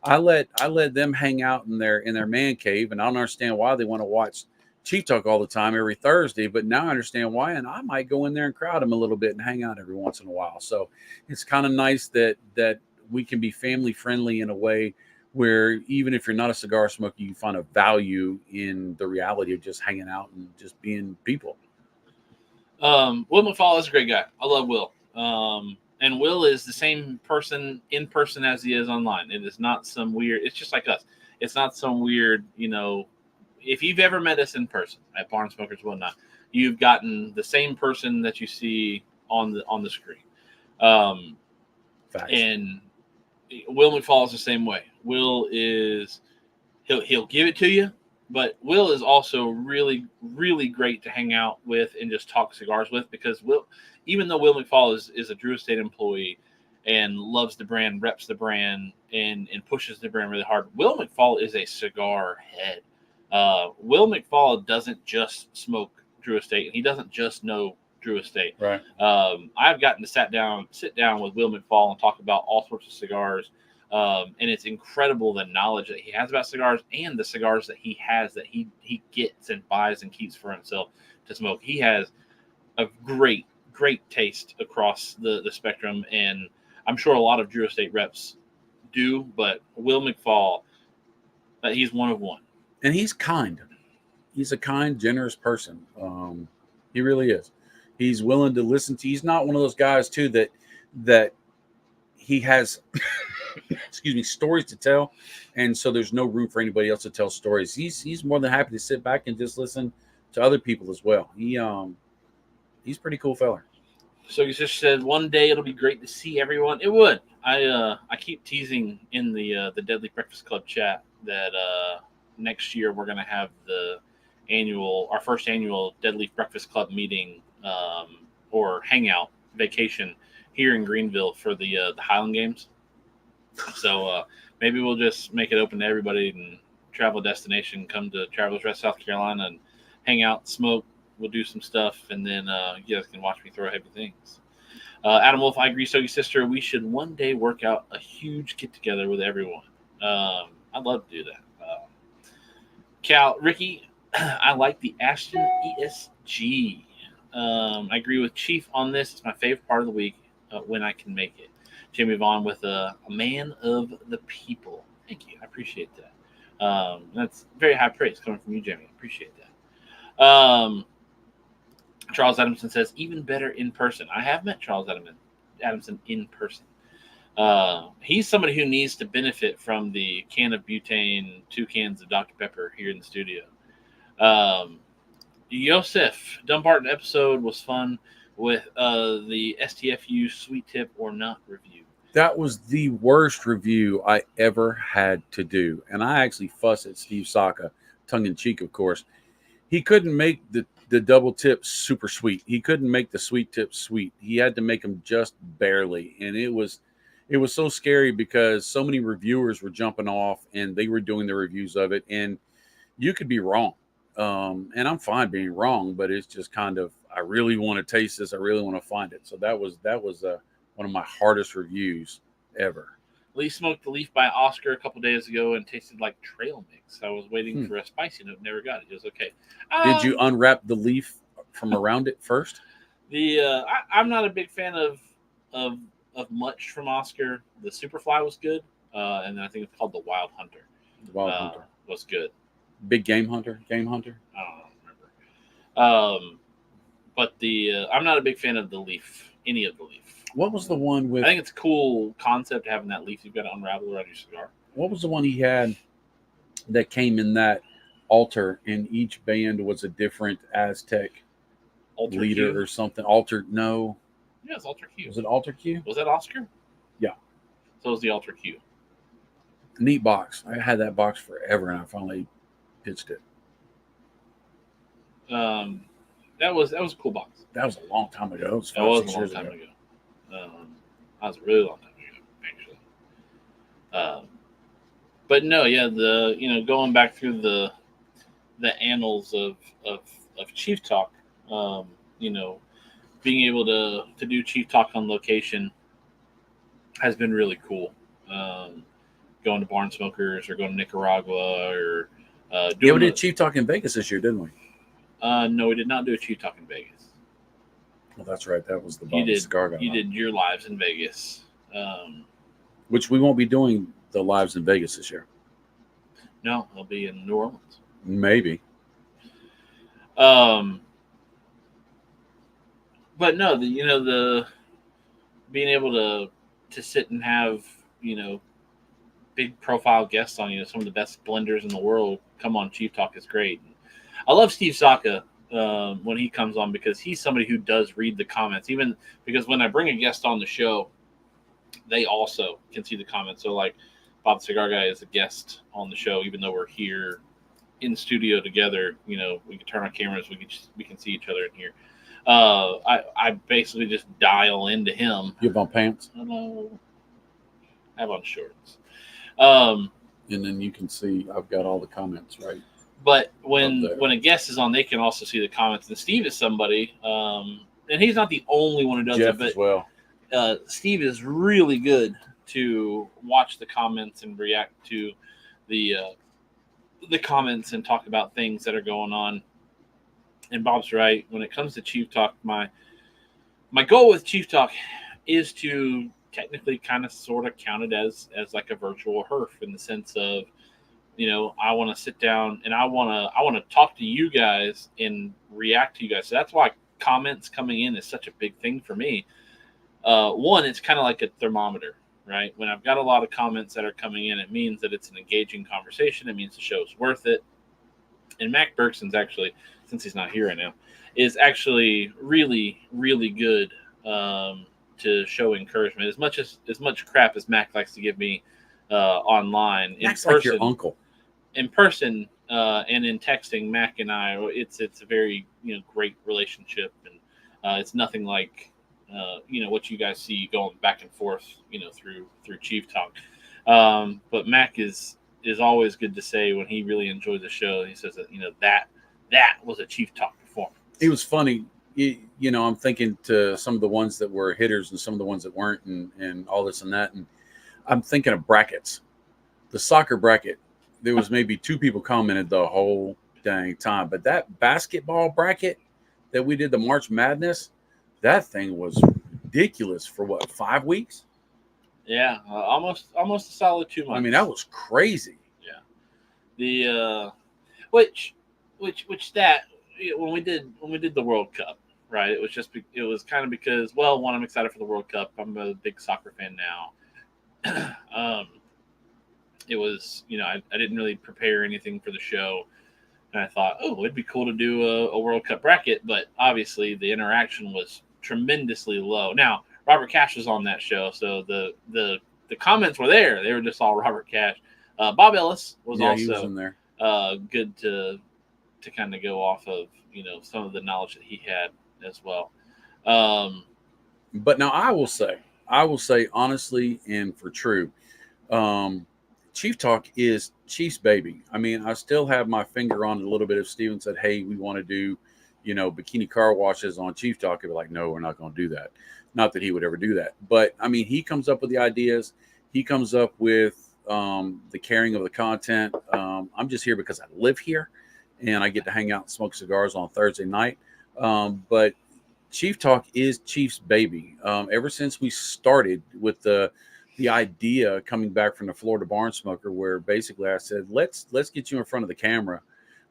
I let them hang out in their man cave, and I don't understand why they want to watch Chief Talk all the time every Thursday, but now I understand why, and I might go in there and crowd them a little bit and hang out every once in a while. So it's kind of nice that we can be family friendly in a way where even if you're not a cigar smoker, you find a value in the reality of just hanging out and just being people. Will McFall is a great guy. I love Will. And Will is the same person in person as he is online. It is not some weird, it's just like us. It's not some weird, if you've ever met us in person at Barn Smokers whatnot, you've gotten the same person that you see on the screen. And Will McFall is the same way. Will is he'll give it to you, but Will is also really, really great to hang out with and just talk cigars with, because even though Will McFall is a Drew Estate employee and loves the brand, reps the brand, and pushes the brand really hard, Will McFall is a cigar head. Will McFall doesn't just smoke Drew Estate, and he doesn't just know Drew Estate. Right. I've gotten to sit down with Will McFall and talk about all sorts of cigars. And it's incredible the knowledge that he has about cigars and the cigars that he has that he gets and buys and keeps for himself to smoke. He has a great taste across the spectrum, and I'm sure a lot of Drew Estate reps do, but Will McFall, he's one of one. And he's kind. He's a kind, generous person. He really is. He's willing to listen to. He's not one of those guys too that he has stories to tell, and so there's no room for anybody else to tell stories. He's more than happy to sit back and just listen to other people as well. He's a pretty cool fella. So you just said one day it'll be great to see everyone. It would. I keep teasing in the Deadly Breakfast Club chat that next year we're gonna have our first annual Deadly Breakfast Club meeting or hangout vacation here in Greenville for the Highland Games. So maybe we'll just make it open to everybody and travel destination, come to Travelers Rest, South Carolina, and hang out, smoke. We'll do some stuff, and then you guys can watch me throw heavy things. Adam Wolf, I agree, Stogie Sister. We should one day work out a huge get-together with everyone. I'd love to do that. Ricky, I like the Ashton ESG. I agree with Chief on this. It's my favorite part of the week when I can make it. Jamie Vaughn with a man of the people. Thank you. I appreciate that. That's very high praise coming from you, Jamie. I appreciate that. Charles Adamson says, even better in person. I have met Charles Adamson in person. He's somebody who needs to benefit from the can of butane, 2 cans of Dr. Pepper here in the studio. Yosef Dumbarton episode was fun with the STFU sweet tip or not review. That was the worst review I ever had to do. And I actually fussed at Steve Saka, tongue in cheek, of course. He couldn't make the double tip super sweet. He couldn't make the sweet tip sweet. He had to make them just barely. And it was so scary because so many reviewers were jumping off and they were doing the reviews of it. And you could be wrong. And I'm fine being wrong, but it's just kind of, I really want to taste this. I really want to find it. So that was one of my hardest reviews ever. Lee smoked the leaf by Oscar a couple days ago and tasted like trail mix. I was waiting for a spicy note, never got it. It was okay. Did you unwrap the leaf from around it first? I'm not a big fan of much from Oscar. The Superfly was good, and then I think it's called the Wild Hunter. The Wild Hunter was good. Big Game Hunter. I don't remember. But I'm not a big fan of the leaf. Any of the leaf. What was the one with? I think it's a cool concept having that leaf you've got to unravel around your cigar. What was the one he had that came in that altar, and each band was a different Aztec Alter leader Q? or something? Alter? No. Yeah, it's Alter Q. Was it Alter Q? Was that Oscar? Yeah. So it was the Alter Q. Neat box. I had that box forever, and I finally pitched it. That was a cool box. That was a long time ago. It was That was 5-6 a long years time ago. ago. That was a really long time ago, actually. But no, yeah, going back through the annals of Chief Talk, being able to do Chief Talk on location has been really cool. Going to Barn Smokers or going to Nicaragua or Yeah, we did Chief Talk in Vegas this year, didn't we? No, we did not do a Chief Talk in Vegas. Well, that's right. That was the You did. cigar guy. You did your lives in Vegas. Which we won't be doing the lives in Vegas this year. No, I'll be in New Orleans. Maybe. But no, the being able to sit and have big profile guests on, some of the best blenders in the world come on Chief Talk is great. I love Steve Saka when he comes on because he's somebody who does read the comments, even because when I bring a guest on the show, they also can see the comments. So like Bob the Cigar Guy is a guest on the show, even though we're here in studio together, we can turn on cameras, we can see each other in here. I basically just dial into him. You have on pants? Hello. I have on shorts. And then you can see I've got all the comments, right? But when a guest is on, they can also see the comments. And Steve is somebody, and he's not the only one who does Jeff it, but as well. Steve is really good to watch the comments and react to the comments and talk about things that are going on. And Bob's right. When it comes to Chief Talk, my goal with Chief Talk is to technically kind of sort of count it as like a virtual HERF in the sense of, I want to sit down and I want to talk to you guys and react to you guys. So that's why comments coming in is such a big thing for me. One, it's kind of like a thermometer, right? When I've got a lot of comments that are coming in, it means that it's an engaging conversation. It means the show's worth it. And Mac Bergson's actually, since he's not here right now, is actually really, really good to show encouragement. As much crap as Mac likes to give me online, Mac's in person, like your uncle. In person and in texting, Mac and I, it's a very great relationship, and it's nothing like what you guys see going back and forth through Chief Talk. But Mac is always good to say when he really enjoys the show. He says that that was a Chief Talk performance. It was funny. I'm thinking to some of the ones that were hitters and some of the ones that weren't, and all this and that, and I'm thinking of brackets. The soccer bracket, there was maybe 2 people commented the whole dang time. But that basketball bracket that we did, the March Madness, that thing was ridiculous for what, 5 weeks? Yeah, almost a solid 2 months. I mean, that was crazy. The which that when we did the World Cup, right? It was kind of because, well, one, I'm excited for the World Cup. I'm a big soccer fan now. It was, I didn't really prepare anything for the show, and I thought, oh, it'd be cool to do a World Cup bracket, but obviously the interaction was tremendously low. Now, Robert Cash was on that show, so the comments were there. They were just all Robert Cash. Bob Ellis was also he was in there. good to kind of go off of, some of the knowledge that he had as well. But now I will say honestly and for true, Chief Talk is Chief's baby. I mean, I still have my finger on it a little bit. If Steven said, hey, we want to do, bikini car washes on Chief Talk, I'd be like, no, we're not going to do that. Not that he would ever do that. But, I mean, he comes up with the ideas. He comes up with the carrying of the content. I'm just here because I live here and I get to hang out and smoke cigars on Thursday night. But Chief Talk is Chief's baby. Ever since we started with the idea coming back from the Florida Barn Smoker, where basically I said, let's get you in front of the camera.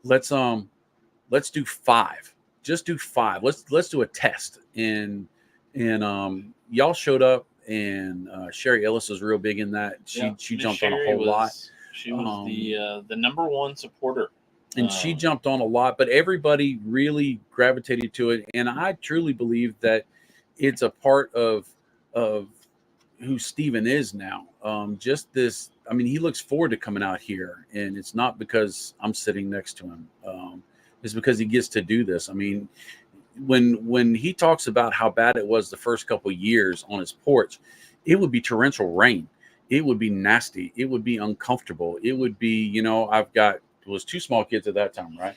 Let's do 5. Just do 5. Let's do a test. And y'all showed up, and Sherry Ellis was real big in that. She jumped on a whole lot. She was the number one supporter. And she jumped on a lot, but everybody really gravitated to it. And I truly believe that it's a part of who Steven is now. Just this, I mean, he looks forward to coming out here, and it's not because I'm sitting next to him. It's because he gets to do this. I mean, when he talks about how bad it was the first couple of years on his porch, it would be torrential rain. It would be nasty. It would be uncomfortable. It would be, it was 2 small kids at that time, right?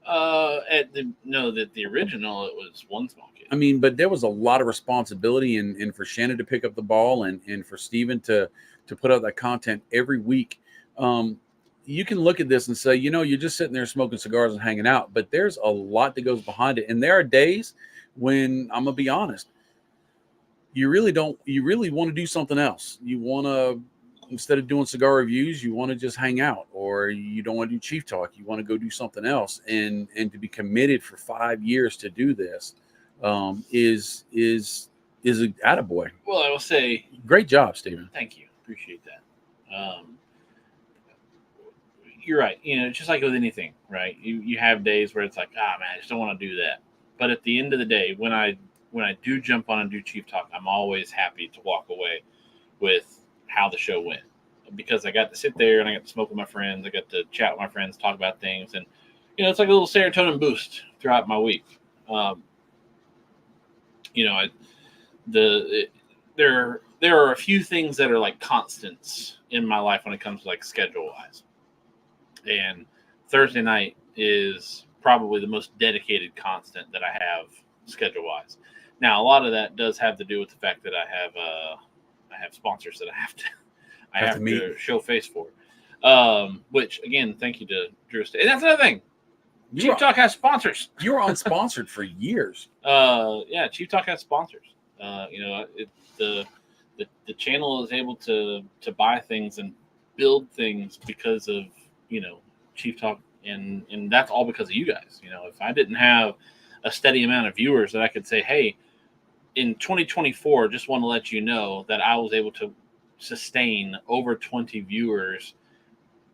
The original, it was 1 small kid. I mean, but there was a lot of responsibility, and for Shannon to pick up the ball, and for Steven to put out that content every week. You can look at this and say, you're just sitting there smoking cigars and hanging out, but there's a lot that goes behind it. And there are days when, I'm gonna be honest, you really want to do something else. You want to, instead of doing cigar reviews, you want to just hang out, or you don't want to do Chief Talk. You want to go do something else, and to be committed for 5 years to do this is a attaboy. Well, I will say, great job, Steven. Thank you, appreciate that. You're right. Just like with anything, right? You have days where it's like, man, I just don't want to do that. But at the end of the day, when I do jump on and do Chief Talk, I'm always happy to walk away with how the show went, because I got to sit there and I got to smoke with my friends. I got to chat with my friends, talk about things, and it's like a little serotonin boost throughout my week. There are a few things that are like constants in my life when it comes to like schedule wise, and Thursday night is probably the most dedicated constant that I have schedule wise. Now, a lot of that does have to do with the fact that I have sponsors that I have to show face for. Which again, thank you to Drew Estate. And that's another thing. Chief Talk has sponsors. You were unsponsored for years. Yeah, Chief Talk has sponsors. The channel is able to buy things and build things because of Chief Talk, and that's all because of you guys. If I didn't have a steady amount of viewers that I could say, hey, in 2024, just want to let you know that I was able to sustain over 20 viewers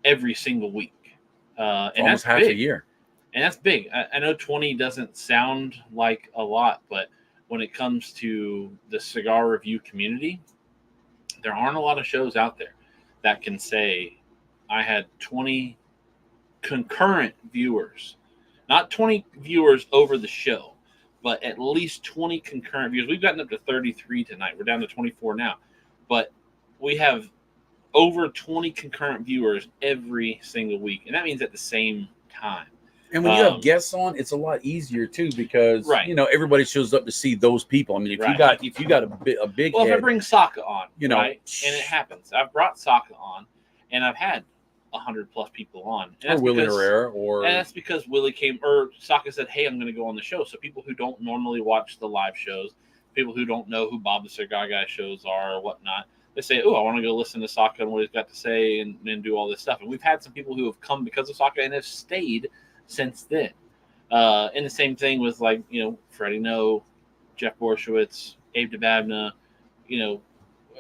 every single week. And almost that's half big. a year. And that's big. I know 20 doesn't sound like a lot, but when it comes to the cigar review community, there aren't a lot of shows out there that can say I had 20 concurrent viewers, not 20 viewers over the show, but at least 20 concurrent viewers. We've gotten up to 33 tonight. We're down to 24 now, but we have over 20 concurrent viewers every single week. And that means at the same time. And when you have guests on, it's a lot easier too, because everybody shows up to see those people. I mean, if you got a big well, head, if I bring Saka on, right, and it happens, I've brought Saka on, and I've had 100+ people on. And Or that's Willie because- Herrera, or And that's because Willie Saka said, "Hey, I'm going to go on the show." So people who don't normally watch the live shows, people who don't know who Bob the Cigar Guy shows are or whatnot, they say, "Oh, I want to go listen to Saka and what he's got to say and do all this stuff." And we've had some people who have come because of Saka and have stayed since then. And the same thing with Freddie No, Jeff Borshowitz, Abe Dababna,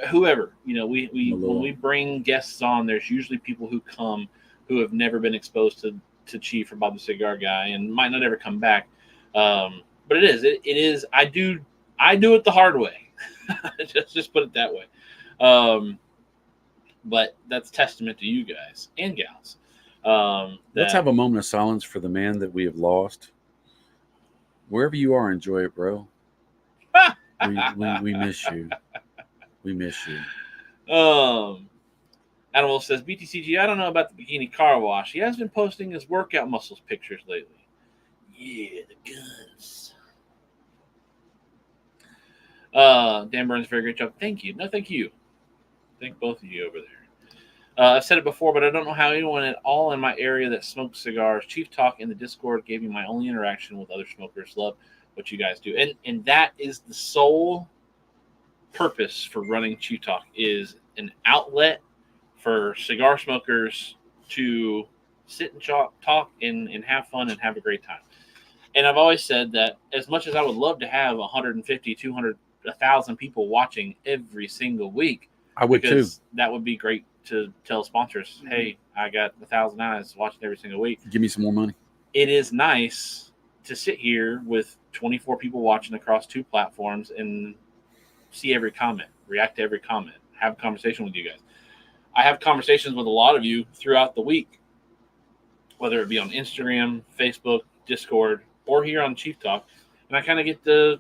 whoever. We when we bring guests on, there's usually people who come who have never been exposed to Chief or Bob the Cigar Guy and might not ever come back. But it is. I do it the hard way. just put it that way. But that's testament to you guys and gals. let's have a moment of silence for the man that we have lost. Wherever you are, enjoy it, bro. we miss you. We miss you. Adam Wolf says, BTCG, I don't know about the bikini car wash. He has been posting his workout muscles pictures lately. Yeah, the guns. Dan Burns, very great job. Thank you. No, thank you. Thank both of you over there. I've said it before, but I don't know how anyone at all in my area that smokes cigars. Chief Talk in the Discord gave me my only interaction with other smokers. Love what you guys do. And that is the sole purpose for running Chief Talk, is an outlet for cigar smokers to sit and talk and have fun and have a great time. And I've always said that as much as I would love to have 150, 200, 1,000 people watching every single week, I would too. That would be great to tell sponsors, hey, I got 1,000 eyes watching every single week. Give me some more money. It is nice to sit here with 24 people watching across 2 platforms and see every comment, react to every comment, have a conversation with you guys. I have conversations with a lot of you throughout the week, whether it be on Instagram, Facebook, Discord, or here on Chief Talk. And I kind of get a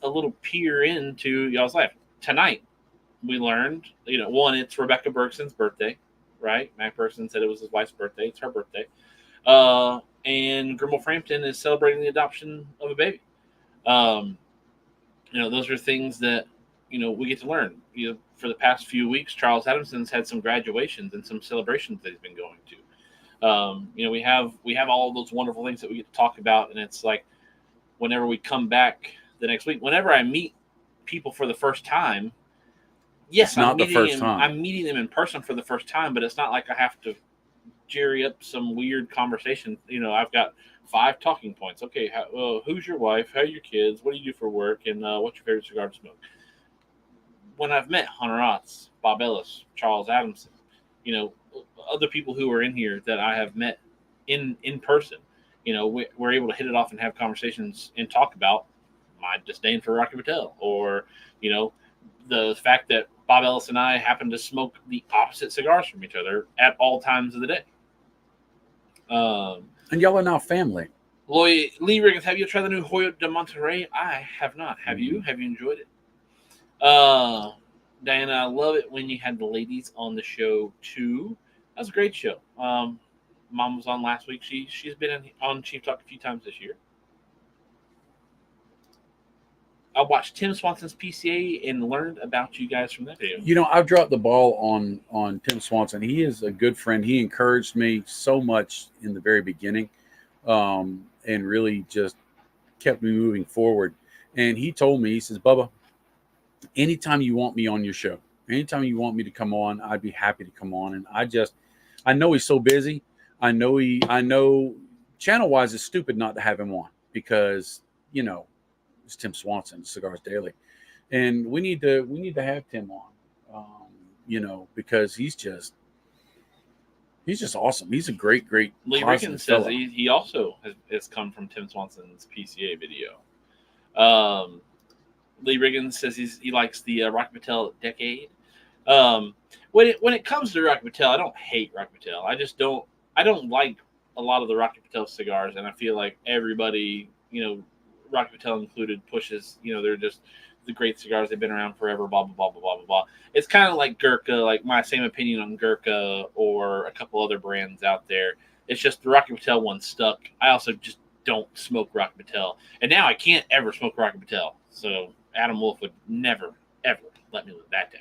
little peer into y'all's life. Tonight, we learned, one, it's Rebecca Bergson's birthday, right? Mac Bergson said it was his wife's birthday. It's her birthday. And Grimble Frampton is celebrating the adoption of a baby. Those are things that, we get to learn. For the past few weeks, Charles Adamson's had some graduations and some celebrations that he's been going to. We have all of those wonderful things that we get to talk about, and it's like whenever we come back the next week, whenever I meet people for the first time, yes, I'm meeting them in person for the first time, but it's not like I have to jerry up some weird conversation. I've got 5 talking points. Okay, who's your wife? How are your kids? What do you do for work? And what's your favorite cigar to smoke? When I've met Hunter Otts, Bob Ellis, Charles Adamson, other people who are in here that I have met in person, we're able to hit it off and have conversations and talk about my disdain for Rocky Patel, or, the fact that Bob Ellis and I happen to smoke the opposite cigars from each other at all times of the day. And y'all are now family. Lee Riggins, have you tried the new Hoyo de Monterrey? I have not. Have you? Have you enjoyed it? Diana, I love it when you had the ladies on the show too. That was a great show. Mom was on last week. She's been on Chief Talk a few times this year. I watched Tim Swanson's PCA and learned about you guys from that video. I've dropped the ball on Tim Swanson. He is a good friend. He encouraged me so much in the very beginning, and really just kept me moving forward. And he told me, he says, Bubba, anytime you want me on your show, anytime you want me to come on, I'd be happy to come on. And I know he's so busy. I know channel wise it's stupid not to have him on, because, it's Tim Swanson, Cigars Daily. And we need to have Tim on, because he's just awesome. He's a great Lee Rickens says he also has come from Tim Swanson's PCA video. Lee Riggins says he likes the Rocky Patel Decade. When it comes to Rocky Patel, I don't hate Rocky Patel. I don't like a lot of the Rocky Patel cigars, and I feel like everybody, Rocky Patel included, pushes, they're just the great cigars. They've been around forever, blah, blah, blah, blah, blah, blah, blah. It's kind of like Gurkha, like my same opinion on Gurkha or a couple other brands out there. It's just the Rocky Patel one stuck. I also just don't smoke Rocky Patel. And now I can't ever smoke Rocky Patel. So Adam Wolf would never, ever let me live that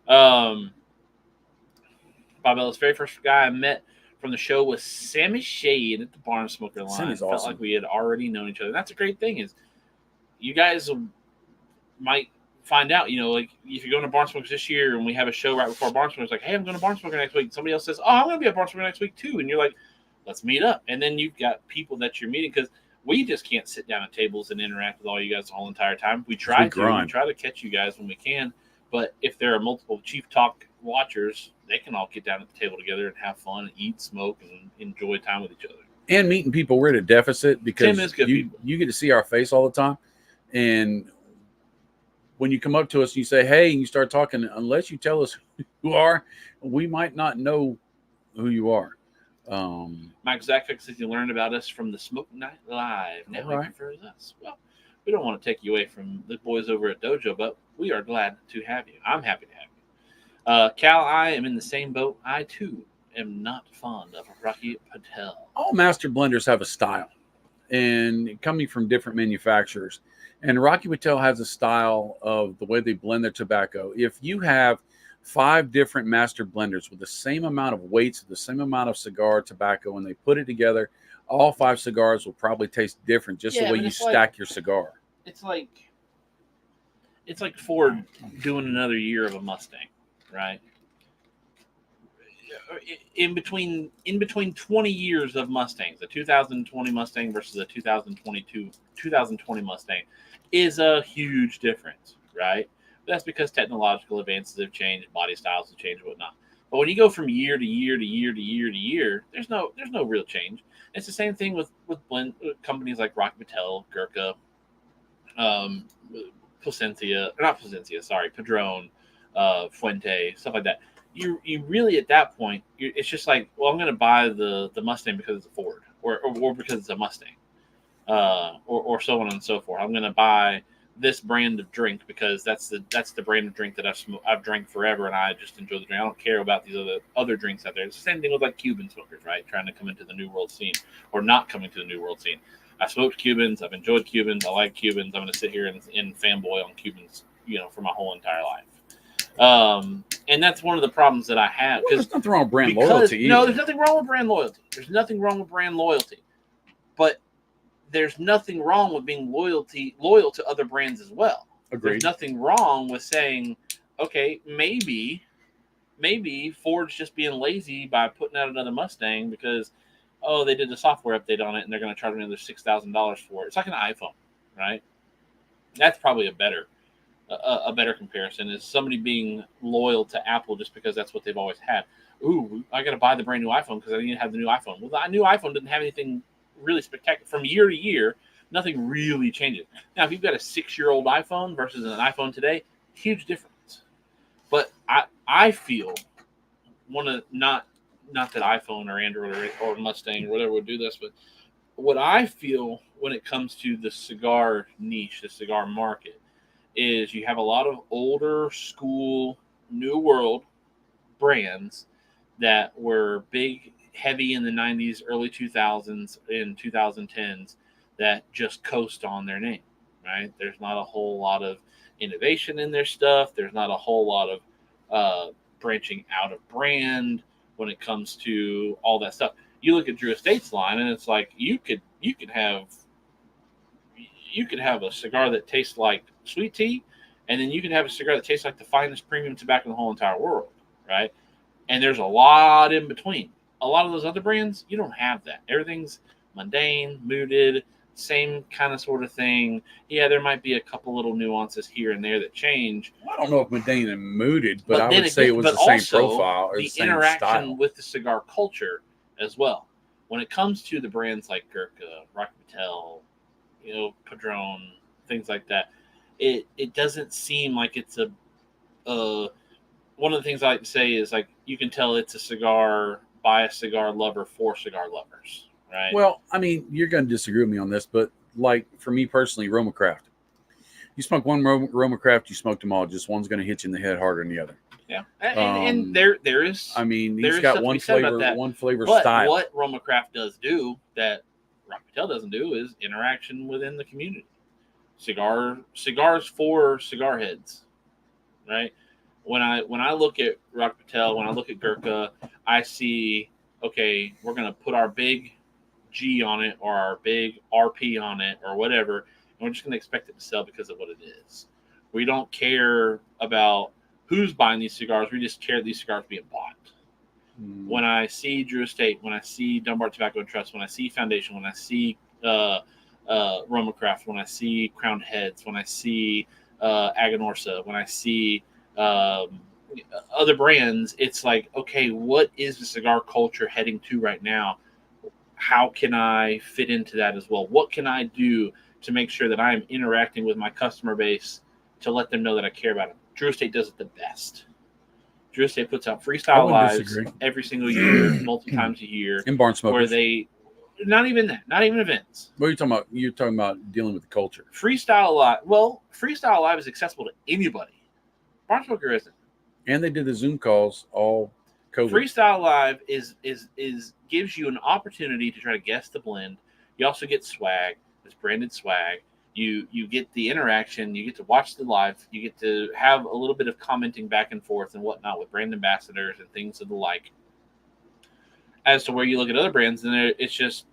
down. Bob Ellis, very first guy I met from the show was Sammy Shade at the Barn Smoker line. Sammy's Felt awesome. like we had already known each other. And that's a great thing is you guys might find out, like if you're going to Barn Smokers this year and we have a show right before Barn Smokers, like, hey, I'm going to Barn Smoker next week. Somebody else says, oh, I'm going to be at Barn Smoker next week too. And you're like, let's meet up. And then you've got people that you're meeting because we just can't sit down at tables and interact with all you guys the whole entire time. We try to catch you guys when we can. But if there are multiple Chief Talk watchers, they can all get down at the table together and have fun and eat, smoke, and enjoy time with each other. And meeting people we're at a deficit because Tim is good you get to see our face all the time. And when you come up to us and you say, hey, and you start talking, unless you tell us who you are, we might not know who you are. Mike Zakvik says you learned about us from the Smoke Night Live. Now he prefers us. Well, we don't want to take you away from the boys over at Dojo, but we are glad to have you. I'm happy to have you. Cal, I am in the same boat. I, too, am not fond of Rocky Patel. All master blenders have a style, and coming from different manufacturers. And Rocky Patel has a style of the way they blend their tobacco. If you have 5 different master blenders with the same amount of weights, the same amount of cigar tobacco, and they put it together, all 5 cigars will probably taste different just the way you stack your cigar. It's like Ford doing another year of a Mustang, right? In between 20 years of Mustangs, the 2020 Mustang versus the 2020 Mustang is a huge difference, right? But that's because technological advances have changed, body styles have changed, and whatnot. But when you go from year to year to year to year to year, there's no real change. It's the same thing with blend companies like Rocky Patel, Gurkha, Padron, Fuente, stuff like that. You really at that point, it's just like, well, I'm going to buy the Mustang because it's a Ford, or because it's a Mustang, or so on and so forth. I'm going to buy this brand of drink because that's the brand of drink that I've drank forever, and I just enjoy the drink. I don't care about these other drinks out there. It's the same thing with like Cuban smokers, right? Trying to come into the New World scene or not coming to the New World scene. I smoked Cubans. I've enjoyed Cubans. I like Cubans. I'm going to sit here and fanboy on Cubans, for my whole entire life. And that's one of the problems that I have. There's nothing wrong with brand loyalty either. No, there's nothing wrong with brand loyalty. There's nothing wrong with brand loyalty. But there's nothing wrong with being loyal to other brands as well. Agreed. There's nothing wrong with saying, okay, maybe Ford's just being lazy by putting out another Mustang because, they did the software update on it and they're going to charge me another $6,000 for it. It's like an iPhone, right? That's probably a better comparison is somebody being loyal to Apple just because that's what they've always had. Ooh, I got to buy the brand new iPhone because I need to have the new iPhone. Well, the new iPhone didn't have anything really spectacular. From year to year, nothing really changes. Now, if you've got a 6-year-old iPhone versus an iPhone today, huge difference. But I feel not that iPhone or Android or Mustang or whatever would do this, but what I feel when it comes to the cigar niche, the cigar market, is you have a lot of older school, New World brands that were big, heavy in the 90s, early 2000s, and 2010s that just coast on their name, right? There's not a whole lot of innovation in their stuff. There's not a whole lot of branching out of brand when it comes to all that stuff. You look at Drew Estate's line, and it's like you could have a cigar that tastes like sweet tea, and then you can have a cigar that tastes like the finest premium tobacco in the whole entire world, right? And there's a lot in between. A lot of those other brands, you don't have that. Everything's mundane, mooted, same kind of sort of thing. Yeah, there might be a couple little nuances here and there that change. I don't know if mundane and mooted, but I would say it was the same profile or the same interaction style with the cigar culture as well. When it comes to the brands like Gurkha, Rocky Patel, Padron, things like that, it doesn't seem like it's a one of the things I like to say is like you can tell it's a cigar by a cigar lover for cigar lovers, right? Well, I mean, you're going to disagree with me on this, but like for me personally, Roma Craft. You smoke one Roma Craft, you smoked them all. Just one's going to hit you in the head harder than the other. Yeah, and there is. I mean, he's got one flavor but style. What Roma Craft does do that Rocky Patel doesn't do is interaction within the community. Cigars for cigar heads, right? when I look at Rock Patel, when I look at Gurkha, I see, okay, we're gonna put our big G on it or our big RP on it or whatever, and we're just gonna expect it to sell because of what it is. We don't care about who's buying these cigars. We just care that these cigars being bought. When I see Drew Estate, when I see Dunbar Tobacco and Trust, when I see Foundation, when I see Roma Craft, when I see Crowned Heads, when I see Aganorsa, when I see other brands, it's like, okay, what is the cigar culture heading to right now? How can I fit into that as well? What can I do to make sure that I am interacting with my customer base to let them know that I care about them? Drew Estate does it the best. Drew Estate puts out Freestyle Lives disagree. every single year, multiple times a year, And Barn Smokers. where they, not even that, not even events. What are you talking about? You're talking about dealing with the culture. Freestyle Live, well, Freestyle Live is accessible to anybody. Barn Smoker isn't. And they did the Zoom calls all COVID. Freestyle Live is gives you an opportunity to try to guess the blend. You also get swag. It's branded swag. You get the interaction. You get to watch the live. You get to have a little bit of commenting back and forth and whatnot with brand ambassadors and things of the like. As to where you look at other brands, and it's just,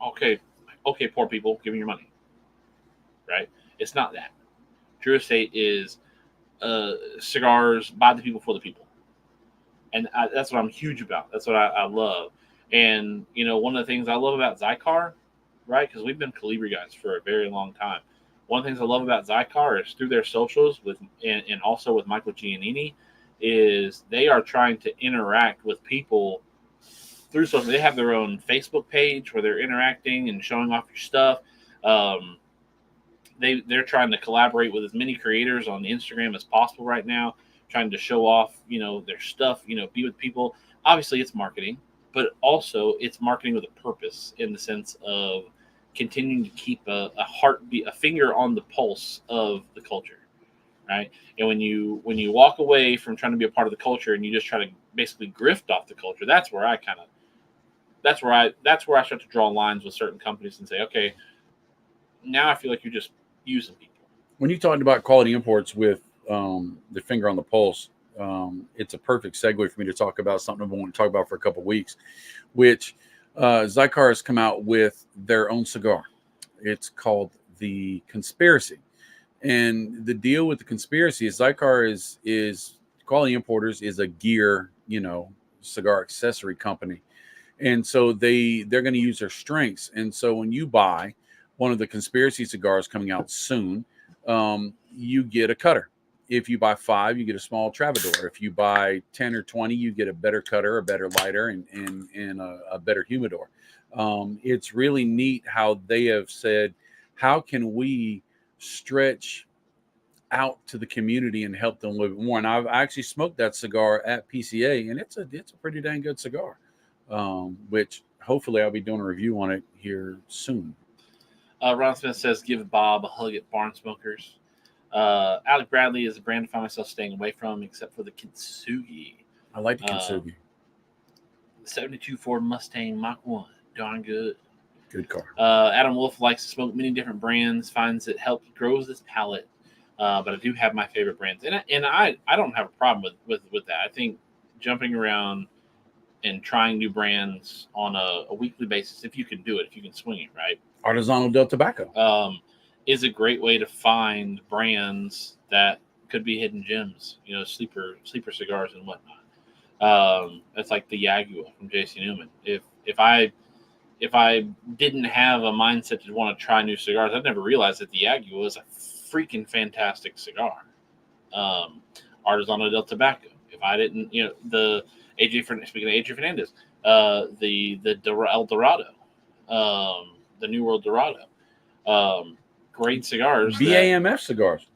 okay, poor people, give me your money, right? It's not that. Drew Estate is cigars by the people for the people. And that's what I'm huge about. That's what I love. And, one of the things I love about Zycar, right, because we've been Colibri guys for a very long time. One of the things I love about Zycar is through their socials and also with Michael Giannini is they are trying to interact with people through social. They have their own Facebook page where they're interacting and showing off your stuff. They're trying to collaborate with as many creators on Instagram as possible right now, trying to show off, their stuff, be with people. Obviously, it's marketing, but also it's marketing with a purpose in the sense of continuing to keep a heartbeat, a finger on the pulse of the culture, right? And when you walk away from trying to be a part of the culture and you just try to basically grift off the culture, that's where I start to draw lines with certain companies and say, okay, now I feel like you're just using people. When you talked about quality imports with the finger on the pulse, it's a perfect segue for me to talk about something I've been wanting to talk about for a couple of weeks, which Zycar has come out with their own cigar. It's called the Conspiracy. And the deal with the Conspiracy is Zycar is Quality Importers is a gear, cigar accessory company. And so they're going to use their strengths. And so when you buy one of the Conspiracy cigars coming out soon, you get a cutter. If you buy 5, you get a small Travador. If you buy 10 or 20, you get a better cutter, a better lighter, and a better humidor. It's really neat how they have said, how can we stretch out to the community and help them a little bit more? And I've actually smoked that cigar at PCA, and it's a pretty dang good cigar, which hopefully I'll be doing a review on it here soon. Ron Smith says, give Bob a hug at Barn Smokers. Alec Bradley is a brand I find myself staying away from, except for the Kintsugi. I like the Kintsugi. The 72 Ford Mustang Mach 1. Darn good. Good car. Adam Wolf likes to smoke many different brands, finds it helps grows his palate. But I do have my favorite brands. And I don't have a problem with that. I think jumping around and trying new brands on a weekly basis, if you can do it, if you can swing it, right? Artisanal del Tobacco. Is a great way to find brands that could be hidden gems, sleeper cigars and whatnot. It's like the Yagua from JC Newman. If I didn't have a mindset to want to try new cigars, I'd never realized that the Yagua is a freaking fantastic cigar. Artisanal del Tobacco. If I didn't, the speaking of AJ Fernandez, the El Dorado, the New World Dorado. Great cigars. BAMF cigars.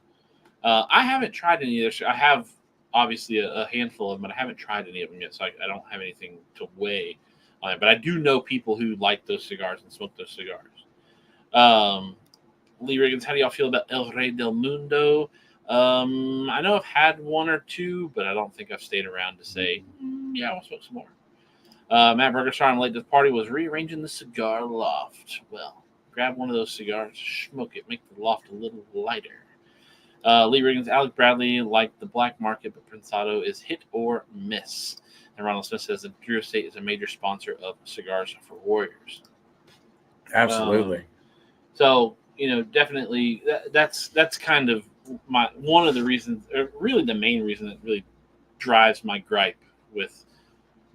I haven't tried any of their. I have obviously a handful of them, but I haven't tried any of them yet, so I don't have anything to weigh on it. But I do know people who like those cigars and smoke those cigars. Lee Riggins, how do y'all feel about El Rey del Mundo? I know I've had one or two, but I don't think I've stayed around to say, yeah, I want to smoke some more. Matt Burgerstar, late to the party, was rearranging the cigar loft. Well, grab one of those cigars, smoke it, make the loft a little lighter. Lee Riggins, Alec Bradley like the black market, but Prensado is hit or miss. And Ronald Smith says that Drew Estate is a major sponsor of Cigars for Warriors. Absolutely. So, definitely that's kind of one of the reasons, or really the main reason that really drives my gripe with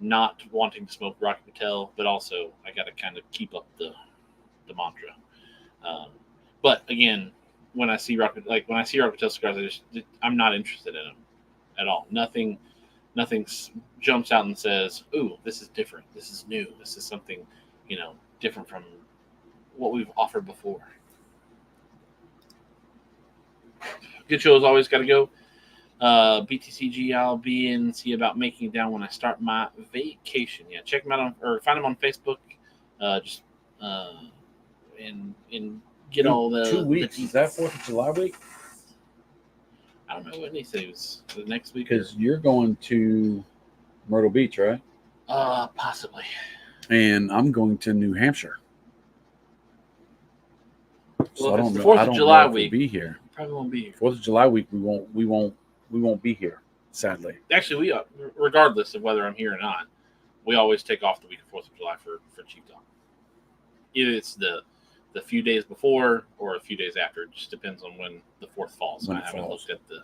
not wanting to smoke Rocky Patel, but also I got to kind of keep up the mantra. But again, when I see Rocky Patel cigars, I'm not interested in them at all. Nothing jumps out and says, "Ooh, this is different. This is new. This is something, different from what we've offered before." Good show as always. Got to go. BTCG, I'll be in. See about making it down when I start my vacation. Yeah, check them out or find them on Facebook. And get all the 2 weeks. The Is that 4th of July week? I don't know what he said. It was the next week. Because you're going to Myrtle Beach, right? Possibly. And I'm going to New Hampshire. So Well, I don't it's the know. 4th I of don't July know if week. we'll be here. Probably won't be here. 4th of July week, we won't be here. Sadly. Actually, we regardless of whether I'm here or not, we always take off the week of 4th of July for Chief Talk. Either it's the few days before or a few days after. It just depends on when the 4th falls. I haven't looked at the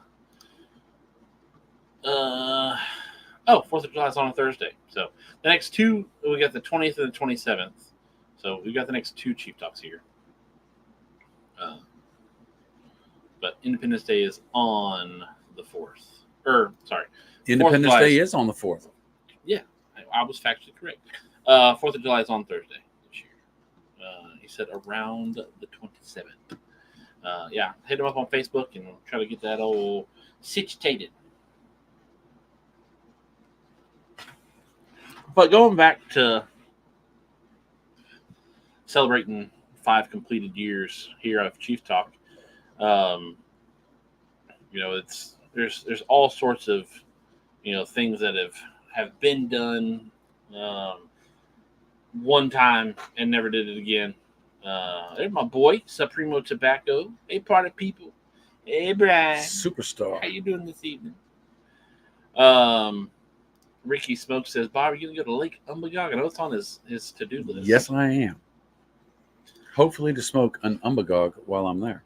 4th of July is on a Thursday. So the next two, we got the 20th and the 27th. So we've got the next two Chief Talks here. But Independence Day is on the 4th. Independence Day is on the 4th. Yeah, I was factually correct. 4th of July is on Thursday this year. He said around the 27th. Yeah, hit him up on Facebook and we'll try to get that all situated. But going back to celebrating 5 completed years here of Chief Talk, there's all sorts of things that have been done one time and never did it again. There's my boy Supremo Tobacco. Hey, party people. Hey, Brian. Superstar. How you doing this evening? Ricky Smoke says, Bob, are you going to go to Lake Umbagog? I know it's on his to-do list. Yes, I am. Hopefully to smoke an Umbagog while I'm there.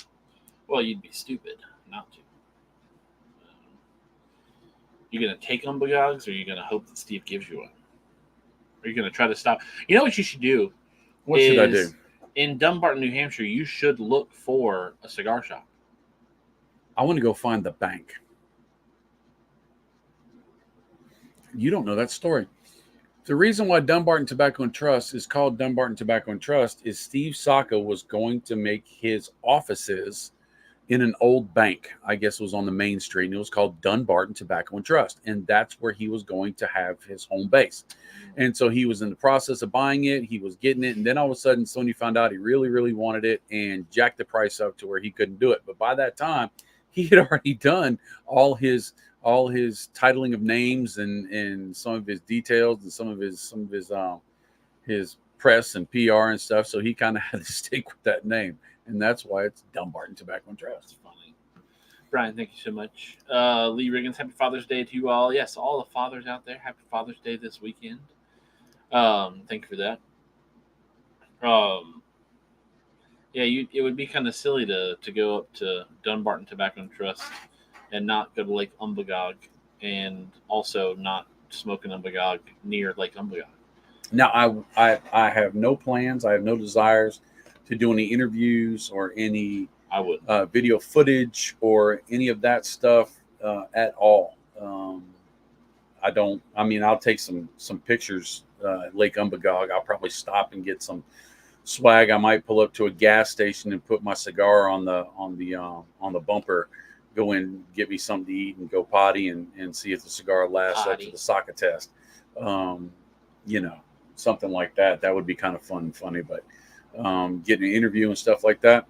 Well, you'd be stupid not to. You going to take Umbagogs, or are you going to hope that Steve gives you one? Are you going to try to stop? You know what you should do? What should I do? In Dumbarton, New Hampshire, you should look for a cigar shop. I want to go find the bank. You don't know that story. The reason why Dumbarton Tobacco and Trust is called Dumbarton Tobacco and Trust is Steve Saka was going to make his offices in an old bank. I guess it was on the main street, and it was called Dumbarton Tobacco and Trust. And that's where he was going to have his home base. And so he was in the process of buying it. He was getting it. And then all of a sudden, Sony found out he really, really wanted it and jacked the price up to where he couldn't do it. But by that time, he had already done all his titling of names and some of his details and some of his press and PR and stuff. So he kind of had to stick with that name. And that's why it's Dumbarton Tobacco and Trust. That's funny. Brian, thank you so much. Lee Riggins, happy Father's Day to you all. Yes, all the fathers out there, happy Father's Day this weekend. Thank you for that. It would be kind of silly to go up to Dumbarton Tobacco and Trust and not go to Lake Umbagog, and also not smoke an Umbagog near Lake Umbagog. Now, I have no plans. I have no desires to do any interviews or any video footage or any of that stuff at all. I'll take some pictures at Lake Umbagog. I'll probably stop and get some swag. I might pull up to a gas station and put my cigar on the bumper, go in, get me something to eat, and go potty and see if the cigar lasts up to the Saka test. Something like that. That would be kind of fun and funny. But getting an interview and stuff like that,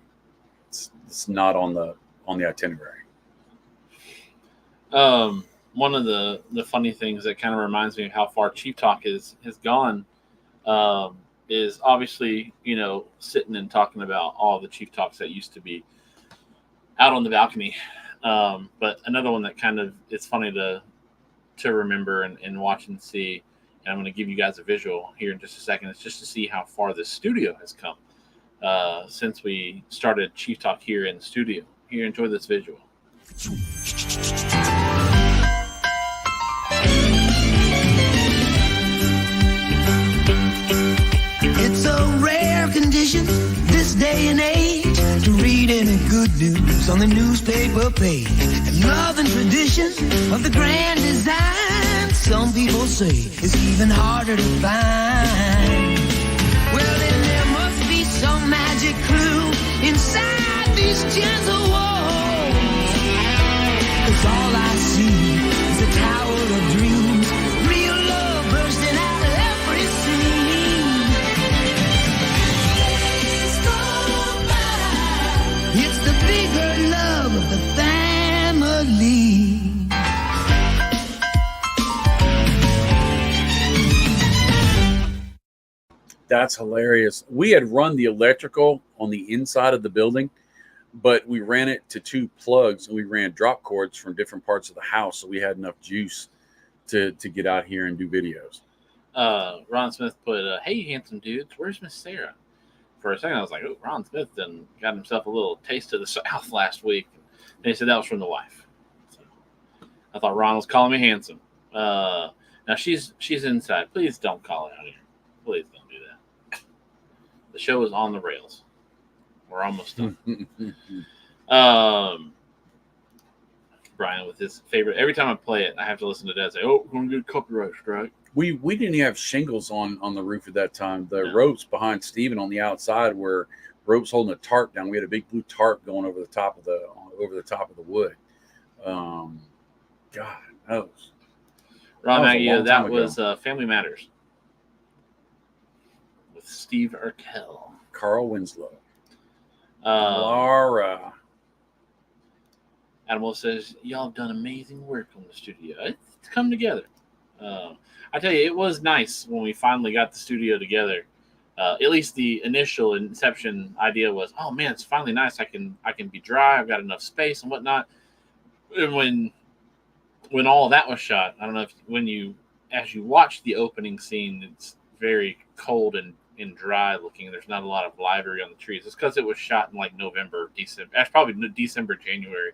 it's not on the itinerary. One of the funny things that kind of reminds me of how far Chief Talk has gone is obviously, sitting and talking about all the Chief Talks that used to be out on the balcony. But another one that kind of it's funny to remember and watch and see. And I'm going to give you guys a visual here in just a second. It's just to see how far this studio has come since we started Chief Talk here in the studio. Here, enjoy this visual. It's a rare condition this day and age to read any good news on the newspaper page. And love and tradition of the grand design, some people say, is even harder to find. Well, then there must be some magic clue inside these gentle walls. 'Cause all I see is a tower of dreams, real love bursting out of every scene. It's the bigger love of the family. That's hilarious. We had run the electrical on the inside of the building, but we ran it to 2 plugs, and we ran drop cords from different parts of the house, so we had enough juice to get out here and do videos. Ron Smith put, "Hey, handsome dudes, where's Miss Sarah?" For a second, I was like, "Oh, Ron Smith done got himself a little taste of the South last week." And he said that was from the wife. So I thought Ron was calling me handsome. Now she's inside. Please don't call her out here. Please don't do that. The show is on the rails. We're almost done. Brian with his favorite. Every time I play it, I have to listen to Dad say, "Oh, we're going to get a copyright strike." We didn't even have shingles on the roof at that time. The No. ropes behind Steven on the outside were ropes holding a tarp down. We had a big blue tarp going over the top of the wood. God, that was Ron That was a Maggie, long that time was Family Matters with Steve Urkel. Carl Winslow. Um, Laura. Adam Wolf says, "Y'all have done amazing work on the studio. It's come together." I tell you, it was nice when we finally got the studio together. At least the initial inception idea was, "Oh man, it's finally nice. I can be dry. I've got enough space and whatnot." And when all of that was shot, I don't know if as you watch the opening scene, it's very cold and dry looking. There's not a lot of livery on the trees. It's because it was shot in like November, December. That's probably December, January.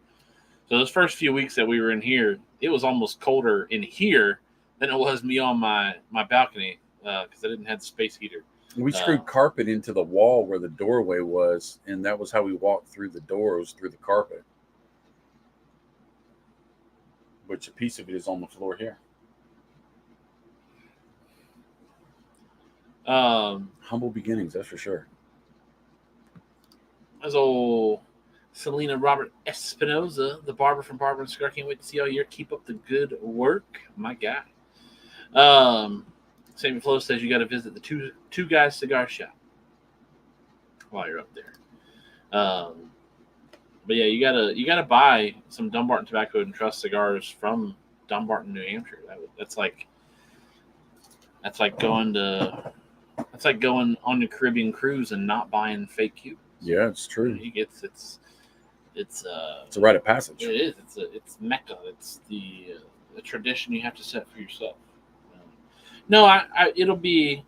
So those first few weeks that we were in here, it was almost colder in here than it was me on my balcony because I didn't have the space heater. We screwed carpet into the wall where the doorway was, and that was how we walked through the doors, through the carpet. Which a piece of it is on the floor here. Humble beginnings, that's for sure. As old Selena Robert Espinoza, the barber from Barber and Scar, can't wait to see all year. Keep up the good work, my guy. Sammy Flo says you got to visit the two Guys Cigar Shop while you're up there. But yeah, you gotta buy some Dumbarton Tobacco and Trust cigars from Dumbarton, New Hampshire. That's like going on your Caribbean cruise and not buying fake Cubans. Yeah, it's true. It's a rite of passage. It is. It's Mecca. It's the tradition you have to set for yourself. No, it'll be,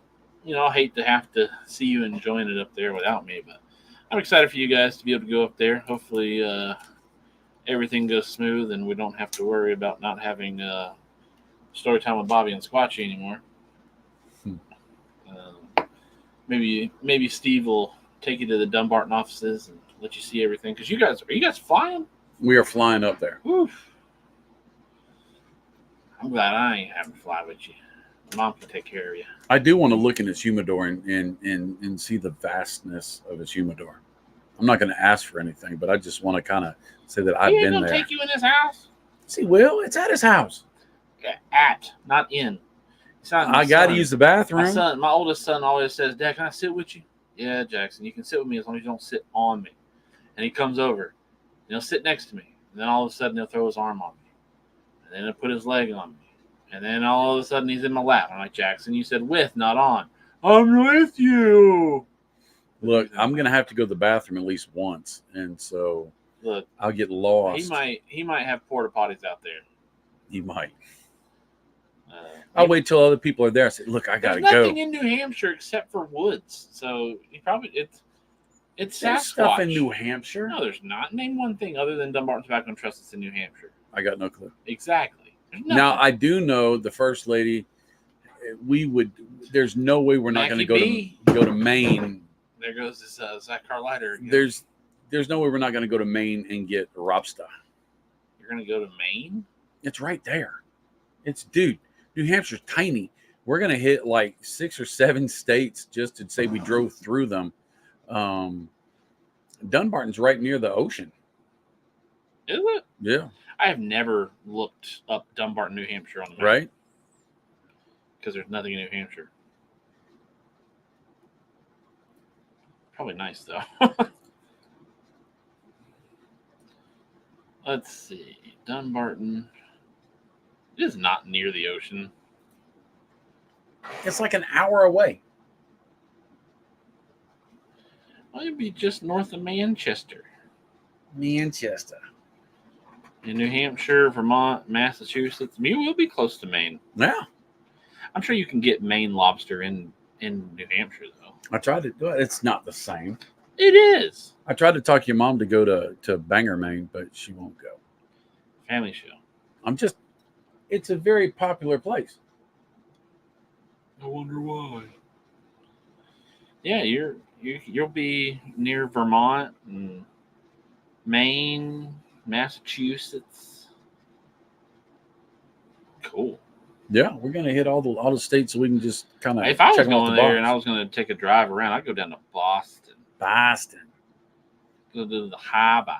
I'll hate to have to see you enjoying it up there without me, but I'm excited for you guys to be able to go up there. Hopefully, everything goes smooth and we don't have to worry about not having story time with Bobby and Squatchy anymore. Maybe Steve will take you to the Dumbarton offices and let you see everything. Because are you guys flying? We are flying up there. Oof. I'm glad I ain't having to fly with you. Mom can take care of you. I do want to look in its humidor and see the vastness of its humidor. I'm not going to ask for anything, but I just want to kind of say that I've been there. Take you in his house? See, Will, it's at his house. At, not in. I got to use the bathroom. My oldest son always says, "Dad, can I sit with you?" "Yeah, Jackson, you can sit with me as long as you don't sit on me." And he comes over, and he'll sit next to me. And then all of a sudden, he'll throw his arm on me. And then he'll put his leg on me. And then all of a sudden, he's in my lap. I'm like, "Jackson, you said with, not on." "I'm with you." Look, I'm going to have to go to the bathroom at least once. And so Look, I'll get lost. he might have porta potties out there. He might. Uh, I'll wait till other people are there. I say, look, I There's gotta go. nothing in New Hampshire except for woods, so he probably it's There's Sasquatch. stuff in New Hampshire. No, there's not. Name one thing other than Dunbarton Tobacco and Trust that's in New Hampshire. I got no clue. Exactly. There's Now nothing. I do know the first lady. We would. There's no way we're not going to Mackie go to Maine. There goes this Zach Carlighter. Again. There's no way we're not going to go to Maine and get lobster. You're gonna go to Maine? It's right there. Dude, New Hampshire's tiny. We're going to hit like 6 or 7 states just to say we drove through them. Dunbarton's right near the ocean. Is it? Yeah. I have never looked up Dunbarton, New Hampshire on the map. Right? Because there's nothing in New Hampshire. Probably nice though. Let's see. Dunbarton. It is not near the ocean. It's like an hour away. Well, it'd be just north of Manchester. Manchester. In New Hampshire, Vermont, Massachusetts. You will be close to Maine. Yeah. I'm sure you can get Maine lobster in New Hampshire, though. I tried to do it. It's not the same. It is. I tried to talk your mom to go to Bangor, Maine, but she won't go. Family show. It's a very popular place. I wonder why. Yeah, you'll be near Vermont and Maine, Massachusetts. Cool. Yeah, we're gonna hit all the states so we can just kind of. If I was going there and I was going to take a drive around, I'd go down to Boston. Go to the harbor.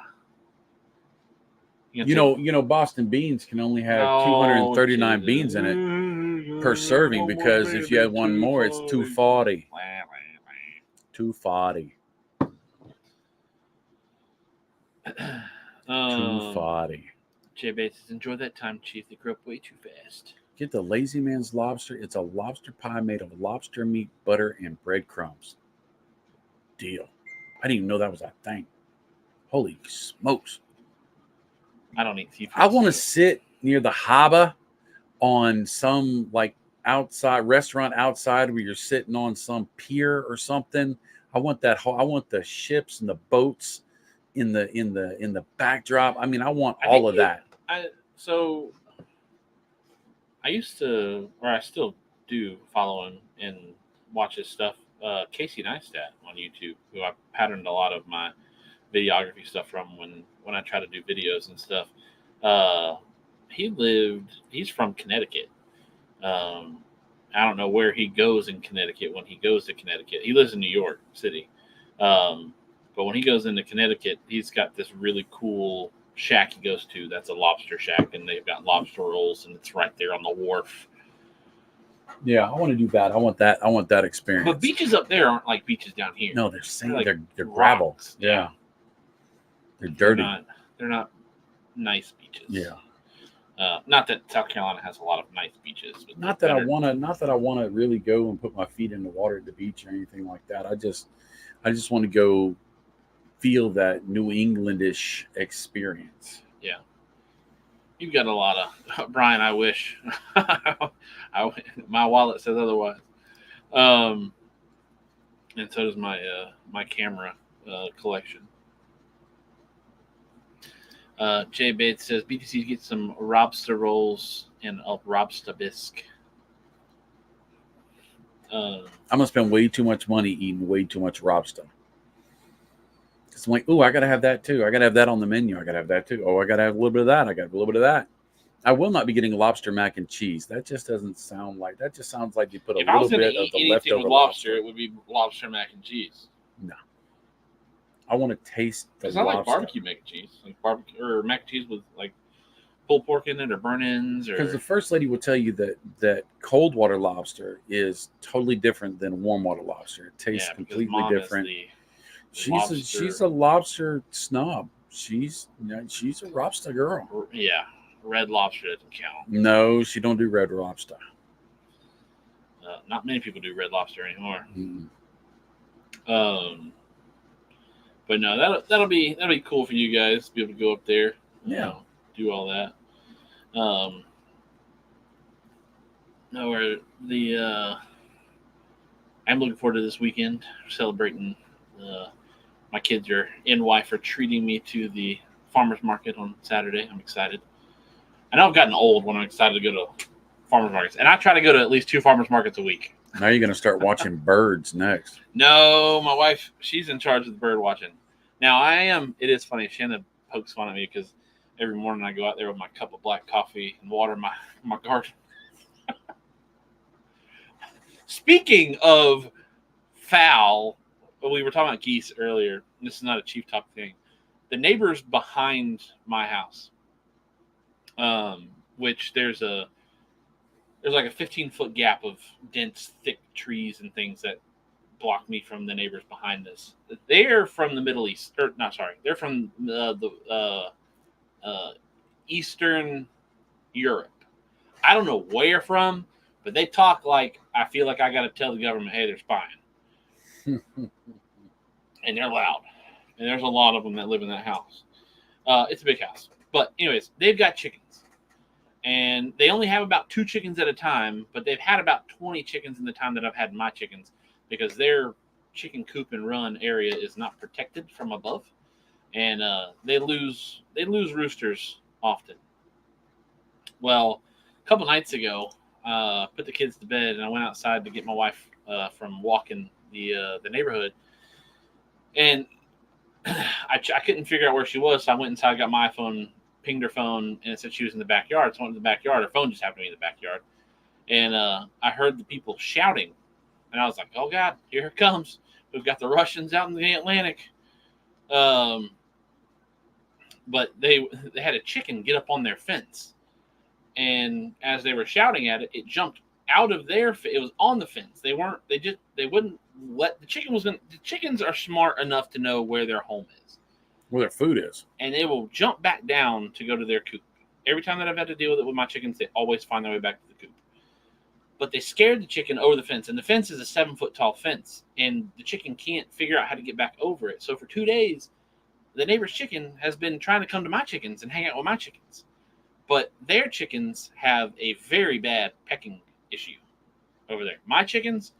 You know, Boston beans can only have 239 beans in it per serving because if you had one more, it's 240. 240. 240. Jay Bates says, enjoy that time, Chief. They grew up way too fast. Get the Lazy Man's Lobster. It's a lobster pie made of lobster meat, butter, and breadcrumbs. Deal. I didn't even know that was a thing. Holy smokes. I don't eat seafood. I want to sit near the harbor on some like outside restaurant outside where you're sitting on some pier or something. I want that whole, I want the ships and the boats in the backdrop. I mean, I want all of that. So I used to, or I still do, follow him and watch his stuff. Casey Neistat on YouTube, who I patterned a lot of my videography stuff from when I try to do videos and stuff. He's from Connecticut. I don't know where he goes in Connecticut when he goes to Connecticut. He lives in New York City. But when he goes into Connecticut, he's got this really cool shack he goes to. That's a lobster shack, and they've got lobster rolls, and it's right there on the wharf. Yeah, I want to do that. I want that experience. But beaches up there aren't like beaches down here. No, they're sand. They're like They're gravel. rocks. Yeah. They're dirty. They're not nice beaches. Yeah. Not that South Carolina has a lot of nice beaches. But Not that I want to really go and put my feet in the water at the beach or anything like that. I just want to go feel that New Englandish experience. Yeah. You've got a lot of Brian. I wish my wallet says otherwise. And so does my camera collection. Jay Bates says BTC get some lobster rolls and a lobster bisque. I'm gonna spend way too much money eating way too much lobster. Cause I'm like, oh, I gotta have that too. I gotta have that on the menu. I gotta have that too. Oh, I gotta have a little bit of that. I got a little bit of that. I will not be getting lobster mac and cheese. That just doesn't sound like. That just sounds like you put a little bit of the leftover with lobster. It would be lobster mac and cheese. No, I want to taste the lobster. I like lobster. barbecue mac and cheese, like barbecue or mac and cheese with like pulled pork in it or burn-ins. Because the first lady will tell you that cold water lobster is totally different than warm water lobster. It tastes completely different. She's a lobster snob. She's a lobster girl. Yeah, red lobster doesn't count. No, she don't do red lobster. Not many people do red lobster anymore. Mm-hmm. But no, that'll be cool for you guys to be able to go up there. Yeah. Do all that. No, where the I'm looking forward to this weekend celebrating. My kids and wife are treating me to the farmers market on Saturday. I'm excited. I know I've gotten old when I'm excited to go to farmers markets, and I try to go to at least 2 farmers markets a week. Now you're going to start watching birds next. No, my wife, she's in charge of the bird watching. Now I am. It is funny. Shannon pokes fun at me because every morning I go out there with my cup of black coffee and water my garden. Speaking of fowl, we were talking about geese earlier. This is not a chief talk thing. The neighbors behind my house, which there's like a 15-foot gap of dense, thick trees and things that block me from the neighbors behind us. They're from the Middle East, or not? Sorry, they're from the Eastern Europe. I don't know where from, but they talk like I feel like I got to tell the government, hey, they're spying. And they're loud. And there's a lot of them that live in that house. It's a big house. But anyways, they've got chickens. And they only have about 2 chickens at a time, but they've had about 20 chickens in the time that I've had my chickens because their chicken coop and run area is not protected from above. And they lose roosters often. Well, a couple nights ago, put the kids to bed, and I went outside to get my wife from walking the neighborhood. And I couldn't figure out where she was, so I went inside, got my iPhone, pinged her phone, and it said she was in the backyard. So I went to the backyard. Her phone just happened to be in the backyard. And I heard the people shouting. And I was like, oh, God, here it comes. We've got the Russians out in the Atlantic. But they had a chicken get up on their fence. And as they were shouting at it, it jumped out of it was on the fence. They wouldn't let the chickens are smart enough to know where their home is. Where their food is. And they will jump back down to go to their coop. Every time that I've had to deal with it with my chickens, they always find their way back to the coop. But they scared the chicken over the fence. And the fence is a 7-foot tall fence. And the chicken can't figure out how to get back over it. So for 2 days, the neighbor's chicken has been trying to come to my chickens and hang out with my chickens. But their chickens have a very bad pecking issue over there. My chickens,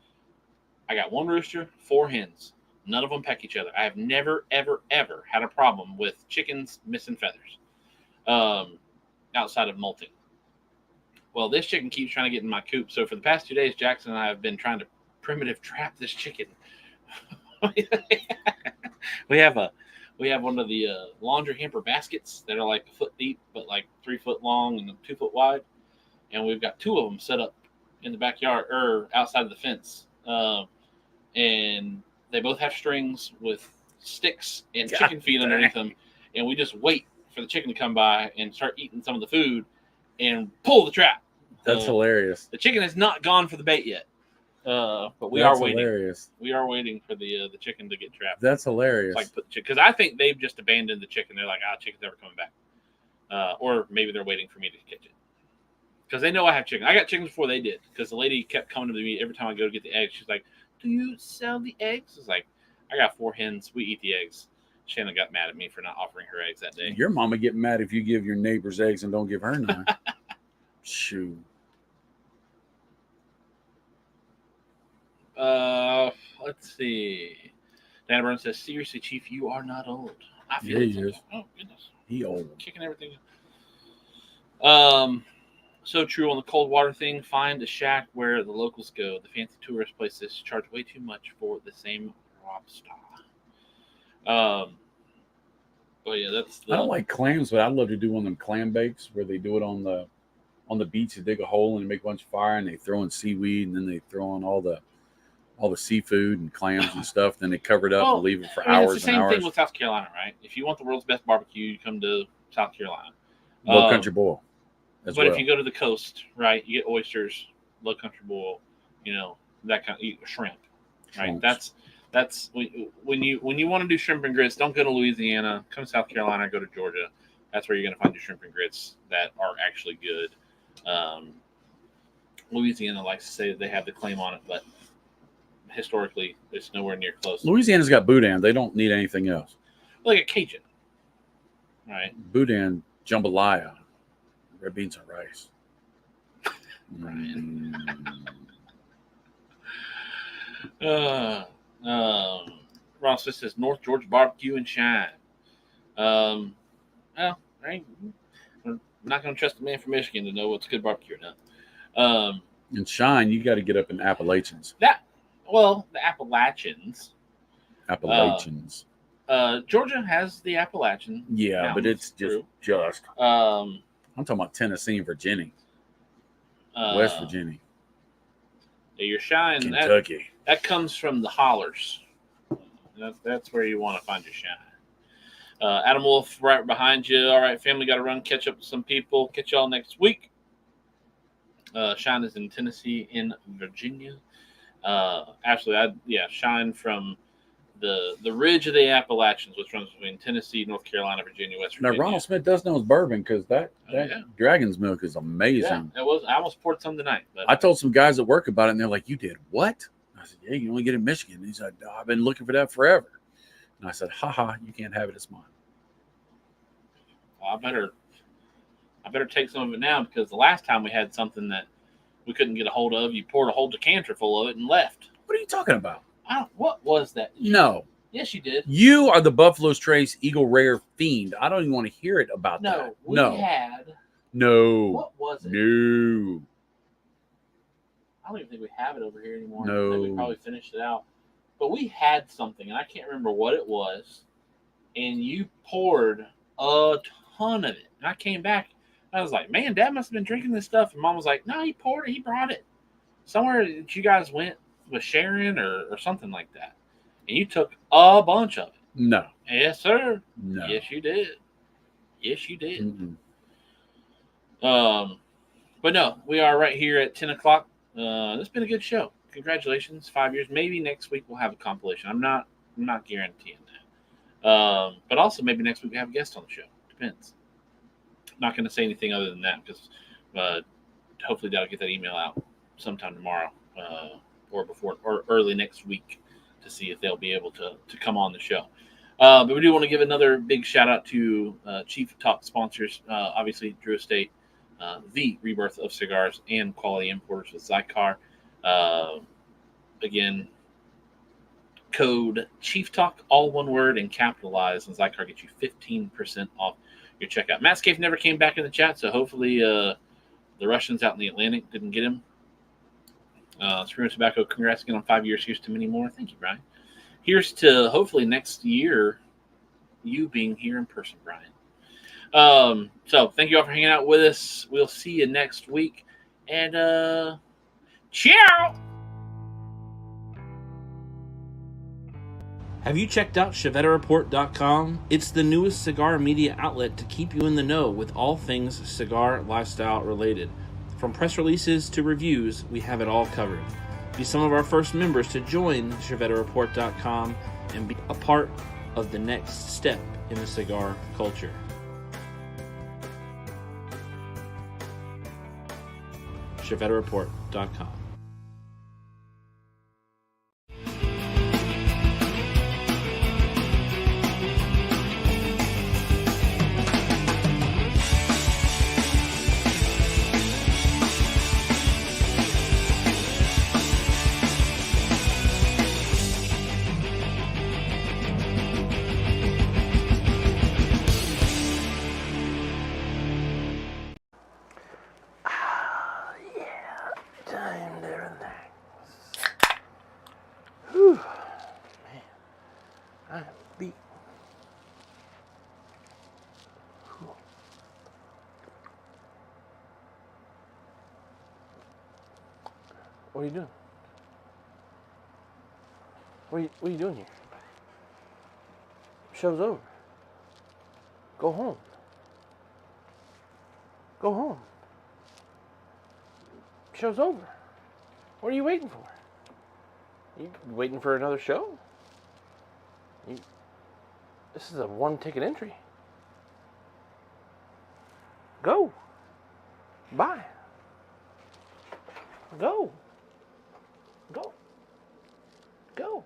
I got 1 rooster, 4 hens. None of them peck each other. I have never, ever, ever had a problem with chickens missing feathers outside of molting. Well, this chicken keeps trying to get in my coop. So for the past 2 days, Jackson and I have been trying to primitive trap this chicken. We have one of the laundry hamper baskets that are like a foot deep, but like 3 foot long and 2 foot wide. And we've got 2 of them set up in the backyard or outside of the fence. And they both have strings with sticks and chicken feed underneath them. And we just wait for the chicken to come by and start eating some of the food and pull the trap. That's hilarious. The chicken has not gone for the bait yet. But we are waiting. Hilarious. We are waiting for the chicken to get trapped. That's hilarious. Like because I think they've just abandoned the chicken. They're like, chicken's never coming back. Or maybe they're waiting for me to catch it. Because they know I have chicken. I got chickens before they did. Because the lady kept coming to me every time I go to get the eggs. She's like, do you sell the eggs? It's like, I got 4 hens. We eat the eggs. Shannon got mad at me for not offering her eggs that day. Your mama get mad if you give your neighbors eggs and don't give her none. Shoot. Let's see. Dana Burns says, seriously, Chief, you are not old. I feel Yeah, he is. Oh, goodness. He old. Kicking everything. So true on the cold water thing. Find a shack where the locals go. The fancy tourist places charge way too much for the same lobster. But yeah, that's. I don't like clams, but I'd love to do one of them clam bakes where they do it on the beach. They dig a hole and make a bunch of fire, and they throw in seaweed, and then they throw in all the seafood and clams and stuff. Then they cover it up and leave it for hours it's the and same hours. thing with South Carolina, right? If you want the world's best barbecue, you come to South Carolina. Low country boil. But if you go to the coast, right, you get oysters, low country boil, that kind of shrimp, right? Shrimps. That's when you want to do shrimp and grits. Don't go to Louisiana. Come to South Carolina. Go to Georgia. That's where you're going to find your shrimp and grits that are actually good. Louisiana likes to say that they have the claim on it, but historically, it's nowhere near close. Louisiana's got boudin. They don't need anything else. Like a Cajun, right? Boudin, jambalaya, red beans and rice. Brian. Ron Smith says North Georgia barbecue and shine. Well, I'm not going to trust the man from Michigan to know what's good barbecue or not. And shine, you got to get up in Appalachians. The Appalachians. Appalachians. Georgia has the Appalachian. Yeah, but it's True. just. Um, I'm talking about Tennessee and Virginia, uh, West Virginia, Your shine Kentucky. that comes from the hollers. That's where you want to find your shine. Adam Wolf right behind you. All right, family, got to run, catch up with some people. Catch y'all next week. Shine is in Tennessee and Virginia. Shine from the ridge of the Appalachians, which runs between Tennessee, North Carolina, Virginia, West Virginia. Now, Ronald Smith does know his bourbon because that yeah. Dragon's Milk is amazing. Yeah, it was. I almost poured some tonight. But I told some guys at work about it, and they're like, "You did what?" I said, "Yeah, you only get it in Michigan." And he said, "Oh, I've been looking for that forever." And I said, "Ha, you can't have it. It's mine." I better take some of it now, because the last time we had something that we couldn't get a hold of, you poured a whole decanter full of it and left. What are you talking about? What was that? No. Yes, you did. You are the Buffalo Trace Eagle Rare fiend. I don't even want to hear it about that. We had. No. What was it? No. I don't even think we have it over here anymore. No. I think we probably finished it out. But we had something, and I can't remember what it was. And you poured a ton of it. And I came back. I was like, man, Dad must have been drinking this stuff. And Mom was like, no, he poured it. He brought it. Somewhere that you guys went with Sharon or something like that. And you took a bunch of it. No. Yes, sir. No. Yes, you did. Yes, you did. Mm-mm. But no, we are right here at 10 o'clock. It's been a good show. Congratulations, 5 years. Maybe next week we'll have a compilation. I'm not guaranteeing that. But also maybe next week we have a guest on the show. Depends. I'm not going to say anything other than that, because hopefully that'll get that email out sometime tomorrow or early next week, to see if they'll be able to come on the show. But we do want to give another big shout out to Chief Talk sponsors, obviously Drew Estate, the rebirth of cigars and quality importers with Zycar. Again, code Chief Talk, all one word and capitalized, and Zycar gets you 15% off your checkout. Matt Scaife never came back in the chat, so hopefully the Russians out in the Atlantic didn't get him. Supreme Tobacco, congrats again on 5 years. Here's to many more. Thank you, Brian. Here's to hopefully next year you being here in person, Brian. So thank you all for hanging out with us. We'll see you next week. And ciao! Have you checked out ChevetteReport.com? It's the newest cigar media outlet to keep you in the know with all things cigar lifestyle related. From press releases to reviews, we have it all covered. Be some of our first members to join ChevetteReport.com and be a part of the next step in the cigar culture. ChevetteReport.com. Time to relax. Whew. Man, I am beat. Whew. What are you doing? What are you doing here? Show's over. Go home. Go home. Show's over. What are you waiting for? You waiting for another show? This is a one-ticket entry. Go. Bye. Go. Go. Go.